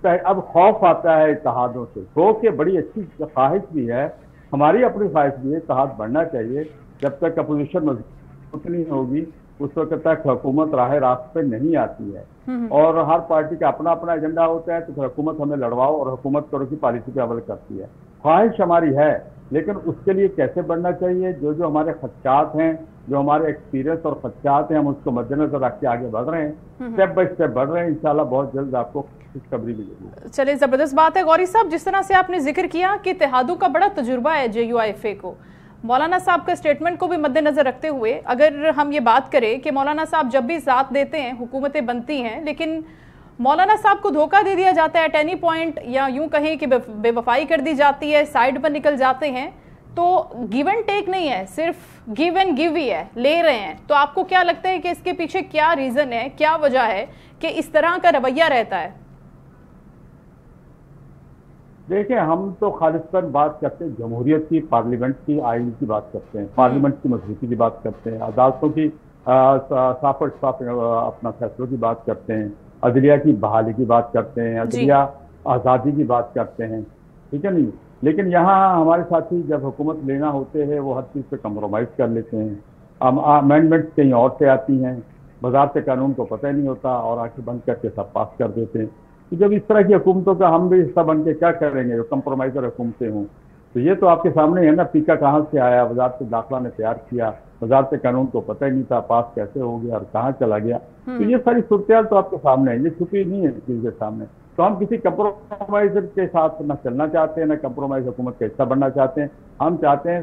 اب خوف آتا ہے اتحادوں سے، خوف یہ بڑی اچھی خواہش بھی ہے، ہماری اپنی خواہش بھی ہے، اتحاد بڑھنا چاہیے، جب تک اپوزیشن مضبوط نہیں ہوگی اس وقت تک حکومت راست پہ نہیں آتی ہے، اور ہر پارٹی کا اپنا اپنا ایجنڈا ہوتا ہے، تو پھر حکومت ہمیں لڑواؤ اور حکومت کرو کی پالیسی پہ عمل کرتی ہے۔ خواہش ہماری ہے، لیکن اس کے لیے کیسے بڑھنا چاہیے، جو ہمارے خدشات ہیں، جو ہمارے ایکسپیرینس اور خدشات ہیں، ہم اس کو مد نظر رکھ کے آگے بڑھ رہے ہیں، اسٹیپ بائی اسٹیپ بڑھ رہے ہیں، انشاءاللہ بہت جلد آپ کو خوشخبری ملے گی۔ چلے، زبردست بات ہے غوری صاحب، جس طرح سے آپ نے ذکر کیا کہ اتحادوں کا بڑا تجربہ ہے JUIFA کو، مولانا صاحب کا اسٹیٹمنٹ کو بھی مد نظر رکھتے ہوئے اگر ہم یہ بات کریں کہ مولانا صاحب جب بھی ساتھ دیتے ہیں حکومتیں بنتی ہیں، لیکن مولانا صاحب کو دھوکہ دے دیا جاتا ہے ایٹ اینی پوائنٹ، یا یوں کہیں کہ بے وفائی کر دی جاتی ہے، سائیڈ پر نکل جاتے ہیں، تو گیو اینڈ ٹیک نہیں ہے، صرف گیو اینڈ گیو ہی ہے، لے رہے ہیں۔ تو آپ کو کیا لگتا ہے کہ اس کے پیچھے کیا ریزن ہے، کیا وجہ ہے کہ اس طرح کا رویہ رہتا ہے؟ دیکھیں، ہم تو خالصتاً بات کرتے ہیں جمہوریت کی، پارلیمنٹ کی، آئین کی بات کرتے ہیں، پارلیمنٹ کی مضبوطی کی بات کرتے ہیں، عدالتوں کی صاف اور شفاف اپنا فیصلوں کی بات کرتے ہیں، عدلیہ کی بحالی کی بات کرتے ہیں، عدلیہ آزادی کی بات کرتے ہیں، ٹھیک ہے نہیں؟ لیکن یہاں ہمارے ساتھی جب حکومت لینا ہوتے ہیں وہ ہر چیز پہ کمپرومائز کر لیتے ہیں، امینڈمنٹ کہیں اور سے آتی ہیں، وزارت قانون کو پتہ ہی نہیں ہوتا اور آنکھیں بند کر کے سب پاس کر دیتے ہیں۔ تو جب اس طرح کی حکومتوں کا ہم بھی حصہ بن کے کیا کریں گے جو کمپرومائزر حکومتیں ہوں؟ تو یہ تو آپ کے سامنے ہے نا، پیکا کہاں سے آیا، وزارت داخلہ نے تیار کیا، وزارت قانون کو پتہ ہی نہیں تھا، پاس کیسے ہو گیا اور کہاں چلا گیا۔ تو یہ ساری صورتحال تو آپ کے سامنے ہے، یہ چھپی نہیں ہے اس چیز کے سامنے۔ تو ہم کسی کمپرومائزر کے ساتھ نہ چلنا چاہتے ہیں، نہ کمپرومائز حکومت کا حصہ بننا چاہتے ہیں۔ ہم چاہتے ہیں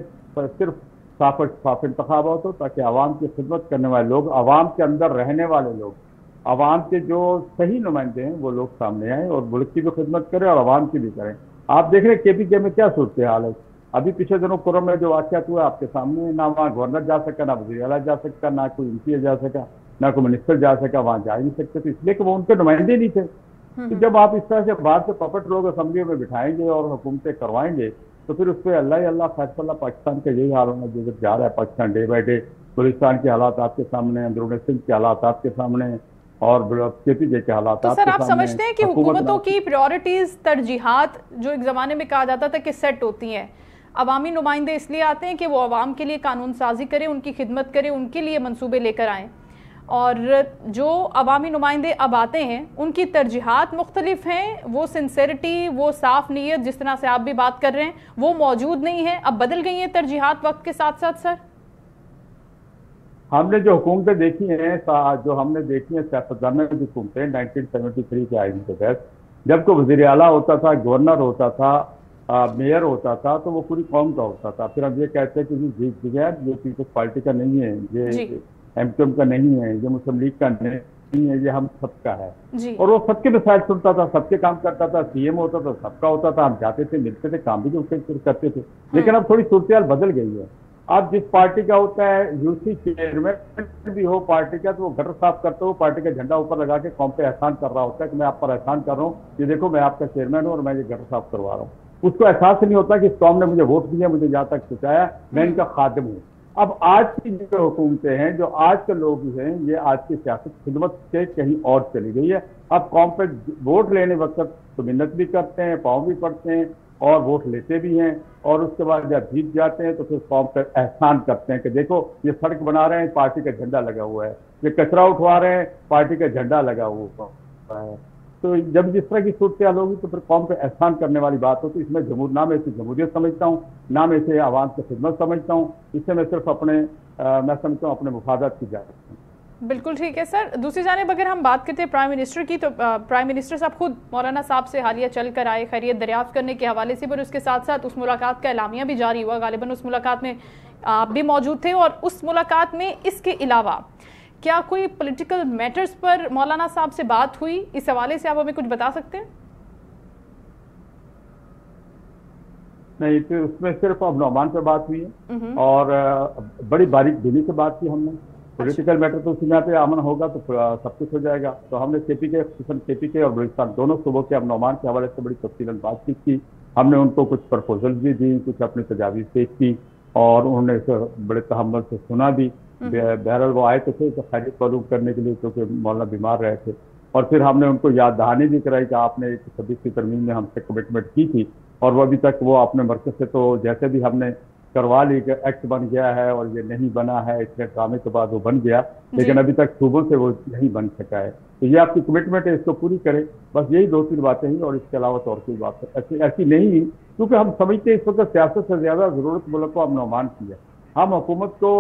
صرف صاف اور شفاف انتخابات ہو، تاکہ عوام کی خدمت کرنے والے لوگ، عوام کے اندر رہنے والے لوگ، عوام کے جو صحیح نمائندے ہیں وہ لوگ سامنے آئیں اور ملک کی بھی خدمت کریں اور عوام کی بھی کریں۔ آپ دیکھ رہے ہیں KPK میں کیا صورتحال ہے، ابھی پچھلے دنوں کرم میں جو واقعات ہوا آپ کے سامنے، نہ وہاں گورنر جا سکا، نہ وزیر اعلیٰ جا سکتا، نہ کوئی MP جا سکا، نہ کوئی منسٹر جا سکا، وہاں جا ہی نہیں سکتے تھے، اس لیے کہ وہ ان کے نمائندے نہیں تھے۔ تو جب آپ اس طرح سے باہر سے پپٹ لوگ اسمبلیوں میں بٹھائیں گے اور حکومتیں کروائیں گے تو پھر اس پہ اللہ ہی اللہ فیصلہ۔ پاکستان کا یہی حال ہونا جو جا رہا ہے، Pakistan day by day, Balochistan کے حالات آپ کے سامنے ہیں، اندرون سندھ کے حالات آپ کے سامنے ہیں، اور KPK کے حالات آپ کے سامنے ہیں۔ تو سر آپ سمجھتے ہیں کہ حکومتوں کی پریورٹیز، ترجیحات جو ایک زمانے میں کہا جاتا تھا کہ سیٹ ہوتی ہیں، عوامی نمائندے اس لیے آتے ہیں کہ وہ عوام کے لیے قانون سازی کریں، ان کی خدمت کریں، ان کے لیے منصوبے لے کر آئیں، اور جو عوامی نمائندے اب آتے ہیں ان کی ترجیحات مختلف ہیں، وہ سنسیریٹی، وہ صاف نیت جس طرح سے آپ بھی بات کر رہے ہیں وہ موجود نہیں ہے، اب بدل گئی ہیں ترجیحات وقت کے ساتھ ساتھ۔ سر ہم نے جو حکومتیں دیکھی ہیں، جو ہم نے دیکھی ہیں سیاستدانوں کی حکومتیں 1973 کے آئین کے تحت، جب کوئی وزیر اعلیٰ ہوتا تھا، گورنر ہوتا تھا، میئر ہوتا تھا، تو وہ پوری قوم کا ہوتا تھا۔ پھر ہم یہ کہتے ہیں کہ یہ پیپلز پارٹی کا نہیں ہے، یہ MQM کا نہیں ہے، یہ مسلم لیگ کا نہیں ہے، یہ ہم سب کا ہے۔ اور وہ سب کے مسائل سنتا تھا، سب کے کام کرتا تھا، CM ہوتا تھا، سب کا ہوتا تھا، ہم جاتے تھے، ملتے تھے، کام بھی جو کرتے تھے۔ لیکن اب تھوڑی صورتحال بدل گئی ہے، اب جس پارٹی کا ہوتا ہے UC چیئرمین بھی ہو پارٹی کا، تو وہ گٹر صاف کرتے ہو پارٹی کا جھنڈا اوپر لگا کے قوم پہ احسان کر رہا ہوتا ہے کہ میں آپ پر احسان کر رہا ہوں، یہ دیکھو میں آپ کا چیئرمین ہوں اور میں یہ گٹر صاف کروا رہا ہوں۔ اس کو احساس نہیں ہوتا کہ اس قوم نے مجھے ووٹ دیا، مجھے جہاں تک پہنچایا، میں ان کا خادم ہوں۔ اب آج کی جو حکومتیں ہیں، جو آج کے لوگ ہیں، یہ آج کی سیاست خدمت سے کہیں اور چلی گئی ہے۔ اب قوم پہ ووٹ لینے وقت تو منت بھی کرتے ہیں، پاؤں بھی پڑتے ہیں اور ووٹ لیتے بھی ہیں، اور اس کے بعد جب جیت جاتے ہیں تو پھر قوم پہ احسان کرتے ہیں کہ دیکھو یہ سڑک بنا رہے ہیں، پارٹی کا جھنڈا لگا ہوا ہے، یہ کچرا اٹھوا رہے ہیں، پارٹی کا جھنڈا لگا ہوا ہے۔ تو جب جس طرح کی صورتحال ہوگی تو پھر قوم پہ احسان کرنے والی بات ہوتی ہے۔ اس میں نہ میں اسے جمہوریت سمجھتا ہوں، نہ میں اسے عوام کی خدمت سمجھتا ہوں، اس سے میں صرف میں سمجھتا ہوں اپنے مفادات کی جانب۔ بالکل ٹھیک ہے سر۔ دوسری جانب اگر ہم بات کرتے ہیں پرائم منسٹر کی، تو پرائم منسٹر صاحب خود مولانا صاحب سے حالیہ چل کر آئے خیریت دریافت کرنے کے حوالے سے، پر اس کے ساتھ ساتھ اس ملاقات کا اعلامیہ بھی جاری ہوا، غالباً اس ملاقات میں آپ بھی موجود تھے، اور اس ملاقات میں اس کے علاوہ کیا کوئی پولیٹیکل میٹرز پر مولانا صاحب سے بات ہوئی؟ اس حوالے سے آپ ہمیں کچھ بتا سکتے ہیں؟ نہیں، تو اس میں صرف اب نعمان پہ بات ہوئی ہے اور بڑی باریک بینی سے بات کی ہم نے۔ پولیٹیکل میٹر تو اسی پہ امن ہوگا تو سب کچھ ہو جائے گا۔ تو ہم نے KPK اور بلوچستان دونوں صوبوں کے اب نعمان کے حوالے سے بڑی تفصیلاً بات چیت کی۔ ہم نے ان کو کچھ پرپوزل بھی دی، کچھ اپنی تجاویز پیش کی، اور انہوں نے اسے بڑے تحمل سے سنا بھی۔ بہرحال وہ آئے تو تھے تو خیریت معلوم کرنے کے لیے، کیونکہ مولانا بیمار رہے تھے، और फिर हमने उनको याद दहानी भी कराई कि आपने 26 की तरमीम में हमसे कमिटमेंट की थी, और वो अभी तक वो अपने मरकज से तो जैसे भी हमने करवा ली कि एक्ट बन गया है और ये नहीं बना है, इतने ड्रामे के बाद वो बन गया, लेकिन अभी तक सूबों से वो नहीं बन सका है। तो ये आपकी कमिटमेंट है, इसको पूरी करें। बस यही 2-3 बातें ही, और इसके अलावा तो और कोई बात ऐसी नहीं, क्योंकि हम समझते हैं इस वक्त सियासत से ज्यादा जरूरत मुल्क को अमन अमान की है। हम हुकूमत को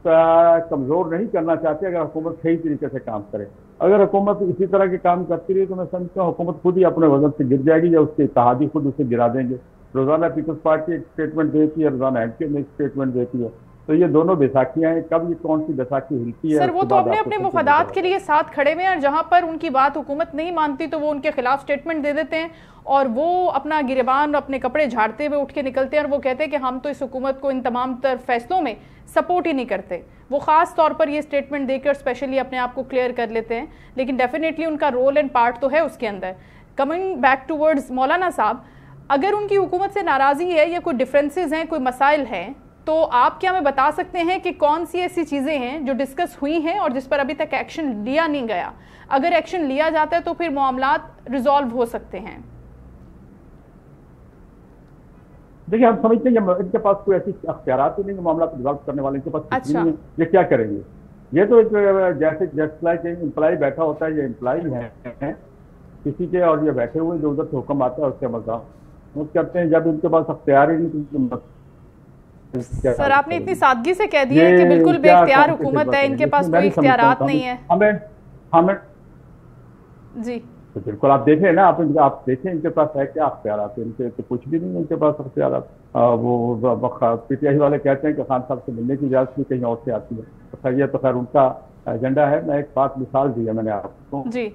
कमजोर नहीं करना चाहते अगर हुकूमत सही तरीके से काम करे। अगर हुकूमत इसी तरह के काम करती रही तो मैं समझता हूँ हुकूमत खुद ही अपने वजन से गिर जाएगी, या उसके इत्तेहादी खुद उसे गिरा देंगे। रोजाना पीपल्स पार्टी एक स्टेटमेंट देती है, रोजाना एमके में एक स्टेटमेंट देती है, तो ये दोनों बैसाखियां हैं। कब ये कौन सी बैसाखी हिलती है सर, वो तो अपने अपने मुफादात के लिए साथ खड़े हुए हैं, और जहां पर उनकी बात हुकूमत नहीं मानती तो वो उनके खिलाफ स्टेटमेंट दे देते हैं, और वो अपना गिरबान अपने कपड़े झाड़ते हुए उठ के निकलते हैं, और वो कहते हैं कि हम तो इस हुकूमत को इन तमाम तर फैसलों में सपोर्ट ही नहीं करते। वो खास तौर पर ये स्टेटमेंट देकर स्पेशली अपने आप को क्लियर कर लेते हैं, लेकिन डेफिनेटली उनका रोल एंड पार्ट तो है उसके अंदर। कमिंग बैक टूवर्ड्स मौलाना साहब, अगर उनकी हुकूमत से नाराज़गी है या कोई डिफरेंसेस हैं, कोई मसाइल हैं, तो आप क्या हमें बता सकते हैं कि कौन सी ऐसी चीज़ें हैं जो डिस्कस हुई हैं और जिस पर अभी तक एक्शन लिया नहीं गया? अगर एक्शन लिया जाता है तो फिर मामलात रिजॉल्व हो सकते हैं। देखिए, हम समझते हैं इनके पास कोई ऐसी अख्तियारात ही नहीं कि मामला रिजॉल्व करने वाले, इनके पास अच्छा। नहीं है। ये क्या करेंगे? ये तो एक जैसे जस्ट लाइक एम्प्लॉय बैठा होता है, ये एम्प्लॉय है किसी के, और ये बैठे हुए जो उधर से हुक्म आता है उसके मजाक करते हैं। जब इनके पास अख्तियार ही नहीं तो सर, आपने इतनी सादगी से कह दिया है कि बिल्कुल बेख्तियार हुकूमत है, इनके पास कोई इख्तियारात नहीं है। हमें जी तो बिल्कुल आप देखें ना, आप देखें इनके पास है क्या अख्तियारात? इनके तो कुछ भी नहीं है इनके पास अख्तियारात। वो पीटीआई वाले कहते हैं कि खान साहब से मिलने की इजाजत भी कहीं और से आती है, तो खैर ये तो खैर उनका एजेंडा है। मैं एक बात मिसाल दी है मैंने आपको जी,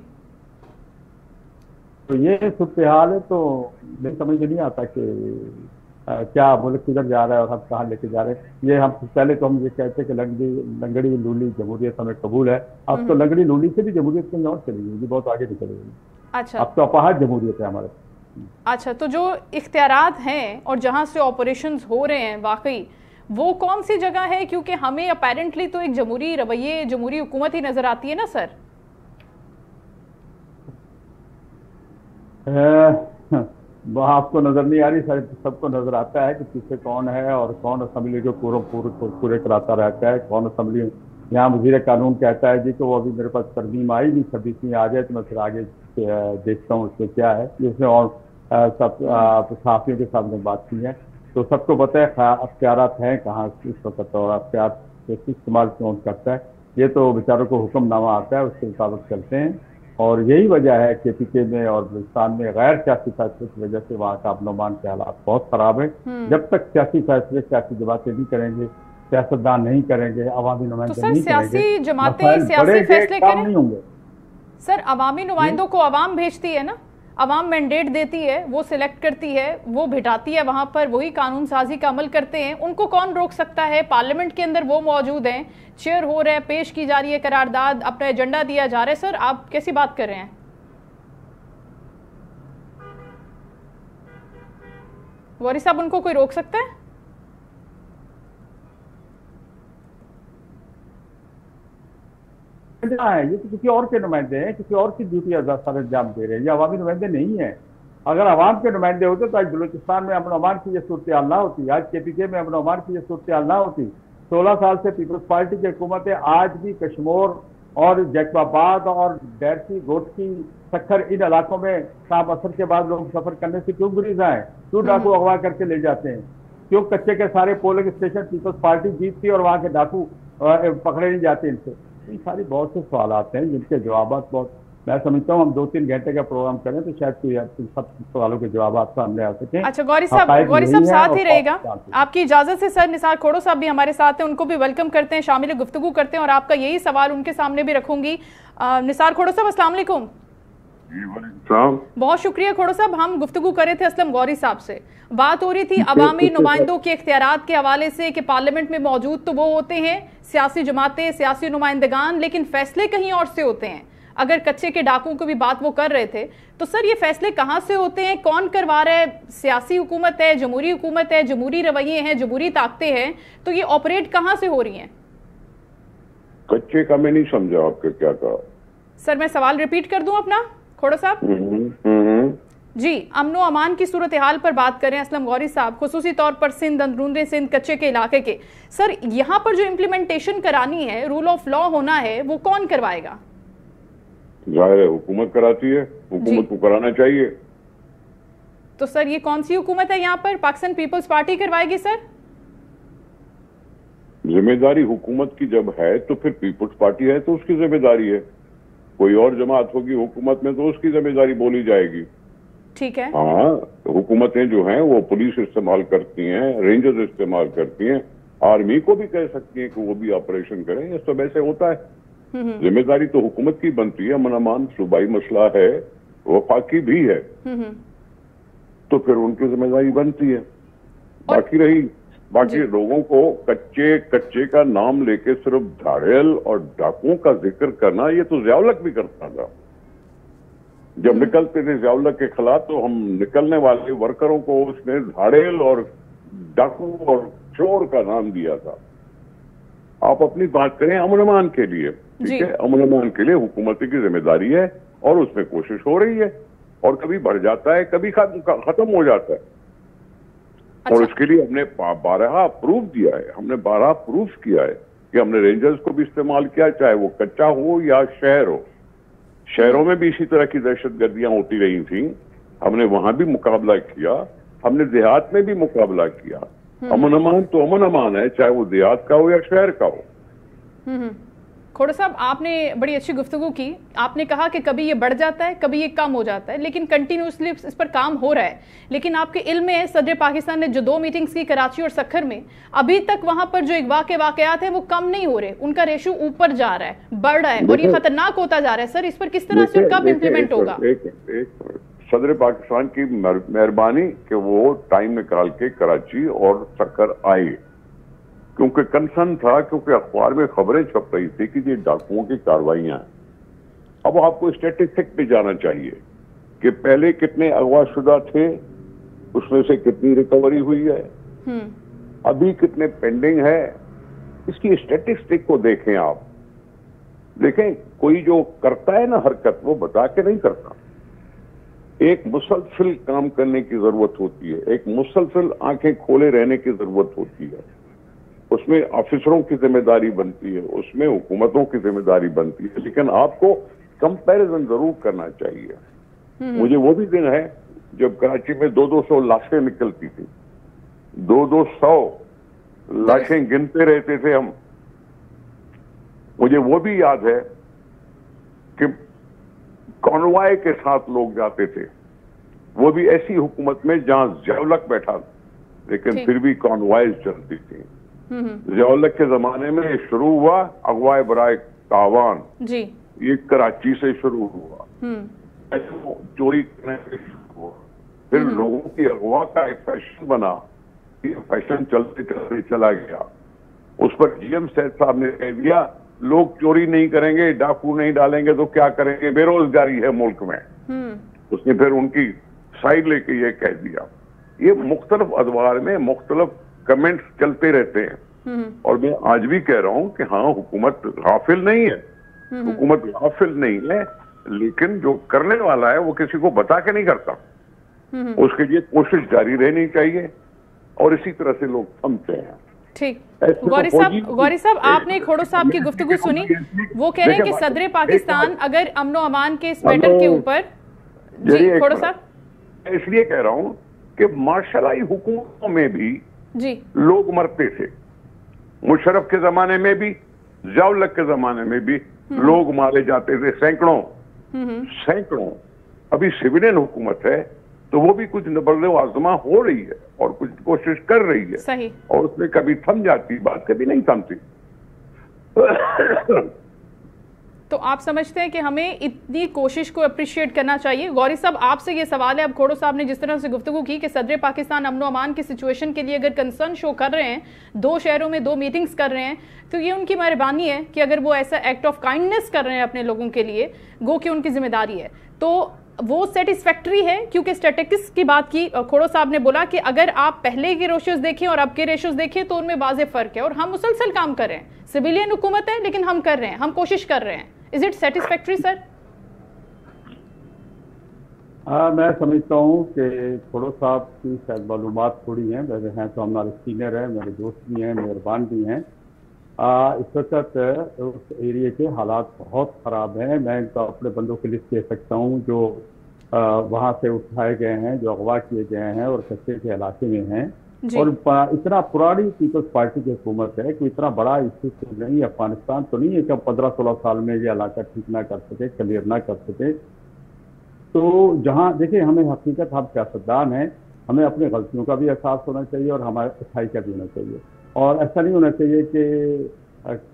तो ये सूरत हाल है, तो मेरी समझ में नहीं आता कि क्या मुल्क किधर जा रहा है और हम कहाँ लेके जा रहे हैं। ये हम पहले तो हम ये कहते हैं कि लंगड़ी लूली जमहूरियत हमें कबूल है, अब तो लंगड़ी लूली से भी जमहूरियत कहीं और चली गई, बहुत आगे निकल गई। अच्छा, अब तो अपाहज जमहूरियत है हमारे। अच्छा, तो जो इख्तियारात हैं और जहाँ से ऑपरेशंस हो रहे हैं वाकई वो कौन सी जगह है? क्योंकि हमें अपेरेंटली तो एक जमहूरी रवैये, जमहूरी हुकूमत ही नजर आती है ना सर। आपको नजर नहीं आ रही, सबको नजर आता है कि पीछे कौन है और कौन असेंबली को पूरे कराता रहता है, कौन असेंबली। यहाँ वजीर कानून कहता है जी कि वो अभी मेरे पास तरमीम आई नहीं, 26वीं आ जाए तो मैं फिर आगे देखता हूँ उसमें क्या है। जिसमें और सब सहाफियों के सामने बात की है, तो सबको पता है अख्तियारात हैं कहाँ इस वक्त और अख्तियार इस्तेमाल कौन करता है। ये तो बेचारों को हुक्मनामा आता है, उसके मुताबिक चलते हैं, और यही वजह है कि पीके में और बलूचिस्तान में गैर सियासी फैसले की वजह से वहाँ का अमन के हालात बहुत खराब है। जब तक सियासी फैसले सियासी जमातें नहीं करेंगे, सियासतदान नहीं करेंगे, अवामी नुमाइंदे नहीं करेंगे, सियासी जमातें सियासी फैसले करें नहीं होंगे। सर, अवामी नुमाइंदों को अवाम भेजती है ना, अवाम मैंडेट देती है, वो सिलेक्ट करती है, वो बिठाती है वहां पर, वही कानून साजी का अमल करते हैं। उनको कौन रोक सकता है? पार्लियामेंट के अंदर वो मौजूद हैं, चेयर हो रहे हैं, पेश की जा रही है करारदाद, अपना एजेंडा दिया जा रहा है। सर, आप कैसी बात कर रहे हैं? गौरी साहब, उनको कोई रोक सकता है? है ये तो किसी और के नुमाइंदे हैं, किसी और की ड्यूटी सर अंजाम दे रहे हैं, ये अवामी नुमाइंदे नहीं है। अगर अवाम के नुमाइंदे होते तो आज बलूचिस्तान में अमन अमान की ये सूरत हाल ना होती, आज केपीके में अमन अमान की ये सूरत हाल ना होती। 16 साल से पीपल्स पार्टी की हुकूमतें आज भी कश्मीर और जैकबाबाद और डैरसी गोटकी सखर इन इलाकों में शाम असर के बाद लोग सफर करने से क्यों गुरेज आए? क्यों डाकू अगवा करके ले जाते हैं? क्यों कच्चे के सारे पोलिंग स्टेशन पीपल्स पार्टी जीतती और वहाँ के डाकू पकड़े नहीं जाते इनसे? ये सारी बहुत से सवाल हैं जिनके जवाब बहुत, मैं समझता हूँ हम 2-3 घंटे का प्रोग्राम करें तो शायद कोई सब सवालों के जवाब सामने आ सकें। अच्छा, गौरी साहब साथ ही रहेगा, आपकी इजाजत से। सर निसार खोड़ो साहब भी हमारे साथ हैं, उनको भी वेलकम करते हैं, शामिल गुफ्तगू करते हैं, और आपका यही सवाल उनके सामने भी रखूंगी। निसार खोड़ो साहब, अस्सलाम वालेकुम। बहुत शुक्रिया खोड़ो साहब। हम गुफ्तगू कर रहे थे असलम गौरी साहब से, बात हो रही थी अवामी नुमाइंदों के इख्तियारात के हवाले से कि पार्लियामेंट में मौजूद तो वो होते हैं सियासी जमातें, सियासी नुमाइंदगान, लेकिन फैसले कहीं और से होते हैं। अगर कच्चे के डाकुओं की भी बात वो कर रहे थे, तो सर ये फैसले कहाँ से होते हैं? कौन करवा रहा है? सियासी हुकूमत है, जमहूरी हुकूमत है, जमहूरी रवैये हैं, जमहूरी ताकतें हैं, तो ये ऑपरेट कहाँ से हो रही हैं? कच्चे का मैं नहीं समझा आपने क्या कहा। सर मैं सवाल रिपीट कर दूं अपना, खोड़ा साहब? जी, अमनो अमान की सूरत हाल पर बात करें असलम गौरी साहब, खुसूसी तौर पर सिंध, अंदरूनी सिंध, कच्चे के इलाके के। सर यहाँ पर जो इम्प्लीमेंटेशन करानी है, रूल ऑफ लॉ होना है, वो कौन करवाएगा? जाहिर है हुकूमत कराती है, हुकूमत को कराना चाहिए। तो सर ये कौन सी हुकूमत है यहाँ पर? पाकिस्तान पीपल्स पार्टी करवाएगी सर? जिम्मेदारी हुकूमत की जब है तो फिर पीपल्स पार्टी है तो उसकी जिम्मेदारी है। कोई और जमात होगी हुकूमत में तो उसकी जिम्मेदारी बोली जाएगी। ठीक है। हाँ, हुकूमतें जो हैं वो पुलिस इस्तेमाल करती हैं, रेंजर्स इस्तेमाल करती हैं, आर्मी को भी कह सकती हैं कि वो भी ऑपरेशन करें। ये सब ऐसे होता है। जिम्मेदारी तो हुकूमत की बनती है। अमन अमान सूबाई मसला है, वफाकी भी है, तो फिर उनकी जिम्मेदारी बनती है। बाकी लोगों को कच्चे का नाम लेके सिर्फ झाड़ेल और डाकुओं का जिक्र करना, ये तो ज़ियाउल हक भी करता था। जब निकलते थे ज़ियाउल हक के खिलाफ तो हम निकलने वाले वर्करों को उसने झाड़ेल और डाकू और चोर का नाम दिया था। आप अपनी बात करें अमन अमान के लिए, ठीक है? अमन अमान के लिए हुकूमत की जिम्मेदारी है और उसमें कोशिश हो रही है, और कभी बढ़ जाता है, कभी खत्म हो जाता है। अच्छा। और इसके लिए हमने 12 प्रूफ दिया है, हमने 12 प्रूफ किया है कि हमने रेंजर्स को भी इस्तेमाल किया, चाहे वो कच्चा हो या शहर हो। शहरों में भी इसी तरह की दहशतगर्दियां होती रही थी, हमने वहां भी मुकाबला किया, हमने देहात में भी मुकाबला किया। अमन अमान तो अमन अमान है, चाहे वो देहात का हो या शहर का हो। खोड़ा साहब, आपने बड़ी अच्छी गुफ्तगू की। आपने कहा कि कभी ये बढ़ जाता है, कभी ये कम हो जाता है, लेकिन कंटिन्यूसली इस पर काम हो रहा है। लेकिन आपके इल्म में सदर पाकिस्तान ने जो 2 मीटिंग्स की कराची और सक्खर में, अभी तक वहां पर जो इगवा के वाकयात हैं वो कम नहीं हो रहे, उनका रेशो ऊपर जा रहा है, बढ़ रहा है और ये खतरनाक होता जा रहा है। सर इस पर किस तरह से और कब इम्प्लीमेंट होगा? सदर पाकिस्तान की मेहरबानी कि वो टाइम निकाल के कराची और सक्खर आए, क्योंकि कंसर्न था, क्योंकि अखबार में खबरें छप रही थी कि ये डाकुओं की कार्रवाइयां हैं। अब आपको स्टैटिस्टिक पे जाना चाहिए कि पहले कितने अगवाशुदा थे, उसमें से कितनी रिकवरी हुई है, अभी कितने पेंडिंग है, इसकी स्टैटिस्टिक को देखें। आप देखें, कोई जो करता है ना हरकत, वो बता के नहीं करता। एक मुसलसल काम करने की जरूरत होती है, एक मुसलसल आंखें खोले रहने की जरूरत होती है। उसमें ऑफिसरों की जिम्मेदारी बनती है, उसमें हुकूमतों की जिम्मेदारी बनती है, लेकिन आपको कंपैरिजन जरूर करना चाहिए। मुझे वो भी दिन है जब कराची में 200 लाशें निकलती थी, 200 लाशें गिनते रहते थे हम। मुझे वो भी याद है कि कॉन्वॉय के साथ लोग जाते थे, वो भी ऐसी हुकूमत में जहां ज़ियाउल हक बैठा, लेकिन फिर भी कॉन्वॉय चलती थी। ज़ियाउल हक के जमाने में शुरू हुआ अगवाए बराए तावान जी, ये कराची से शुरू हुआ, चोरी करने से शुरू हुआ, फिर लोगों की अगवा का एक फैशन बना, ये फैशन चलते चलते चला गया। उस पर जीएम सैयद साहब ने कह दिया लोग चोरी नहीं करेंगे, डाकू नहीं डालेंगे तो क्या करेंगे, बेरोजगारी है मुल्क में। उसने फिर उनकी साइड लेके ये कह दिया। ये मुख्तलिफ अदवार में मुख्तलिफ कमेंट्स चलते रहते हैं, और मैं आज भी कह रहा हूं कि हाँ, हुकूमत गाफिल नहीं है, हुकूमत गाफिल नहीं है, लेकिन जो करने वाला है वो किसी को बता के नहीं करता। उसके लिए कोशिश जारी रहनी चाहिए, और इसी तरह से लोग थमते हैं। ठीक, गौरी साहब आपने खोड़ो साहब की गुफ्तगू सुनी, वो कह रहे हैं कि सदर पाकिस्तान अगर अमनो अमान के इस मैटर के ऊपर, जी खोड़ो साहब, इसलिए कह रहा हूं कि मार्शलाई हुकूमतों में भी जी लोग मरते थे। मुशर्रफ के जमाने में भी, ज़ियाउल हक के जमाने में भी लोग मारे जाते थे, सैकड़ों। अभी सिविलियन हुकूमत है तो वो भी कुछ नबर्द आजमा हो रही है और कुछ कोशिश कर रही है, सही, और उसमें कभी थम जाती बात, कभी नहीं थमती। तो आप समझते हैं कि हमें इतनी कोशिश को अप्रिशिएट करना चाहिए? गौरी साहब आपसे ये सवाल है, अब खोड़ो साहब ने जिस तरह से गुफ्तगू की कि सदर पाकिस्तान अमनो अमान की सिचुएशन के लिए अगर कंसर्न शो कर रहे हैं, 2 शहरों में 2 मीटिंग्स कर रहे हैं, तो ये उनकी मेहरबानी है कि अगर वो ऐसा एक्ट ऑफ काइंडनेस कर रहे हैं अपने लोगों के लिए, गो कि उनकी जिम्मेदारी है, तो वो सेटिस्फैक्ट्री है। क्योंकि स्टैटिस्टिक्स की बात की, खोड़ो साहब ने बोला कि अगर आप पहले के रेशियोज देखें और अब के रेशियोज देखें तो उनमें वाज़ेह फर्क है, और हम मुसलसल काम कर रहे हैं, सिविलियन हुकूमत है लेकिन हम कर रहे हैं, हम कोशिश कर रहे हैं। Is it satisfactory sir? मैं समझता हूँ कि खोड़ो साहब की शायद मालूमात थोड़ी हैं, वैसे हैं तो हमारे सीनियर हैं, मेरे दोस्त भी हैं, मेहरबान भी हैं। इस वक्त उस एरिया के हालात बहुत ख़राब हैं। मैं इनका अपने बंदों की लिस्ट दे सकता हूँ जो वहाँ से उठाए गए हैं, जो अगवा किए गए हैं और कच्चे के इलाके में हैं। और इतना पुरानी पीपल्स पार्टी की हुकूमत है कि इतना बड़ा इशू तो नहीं, अफगानिस्तान तो नहीं है कि 15-16 साल में ये इलाका ठीक ना कर सके, क्लियर ना कर सके। तो जहाँ देखिए, हमें हकीकत, हम सियासतदान हैं, हमें अपनी गलतियों का भी एहसास होना चाहिए और हमारे अच्छाई का भी होना चाहिए। और ऐसा नहीं होना चाहिए कि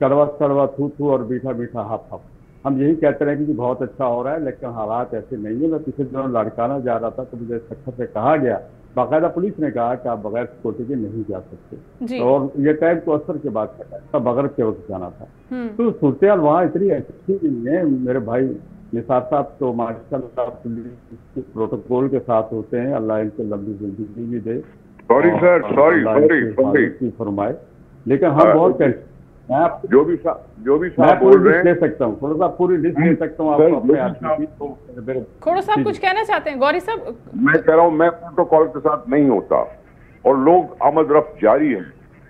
कड़वा कड़वा थू थू और मीठा मीठा हफ हफ। हम यही कहते रहे कि बहुत अच्छा हो रहा है, लेकिन हालात ऐसे नहीं है। मैं पिछले दिनों लड़काना जा रहा था तो मुझे सख्त से कहा गया, बाकायदा पुलिस ने कहा कि आप बगैर सिक्योरिटी के नहीं जा सकते, और ये टाइम को असर के बाद का बगैर के वक्त जाना था। तो सूरत वहाँ इतनी अच्छी नहीं है मेरे भाई। निसार साहब तो माशाअल्लाह पुलिस प्रोटोकॉल के साथ होते हैं, अल्लाह इनको लंबी जिंदगी भी दे। सॉरी सर, सॉरी फरमाए। लेकिन हम बहुत जो भी साहब बोल रहे हैं, दे सकता हूँ, थोड़ा सा पूरी लिस्ट दे सकता हूँ आपको। खोड़ो साहब कुछ कहना चाहते हैं? गौरी साहब, मैं कह रहा हूँ, मैं प्रोटोकॉल के साथ नहीं होता और लोग आमद रफ्त जारी है।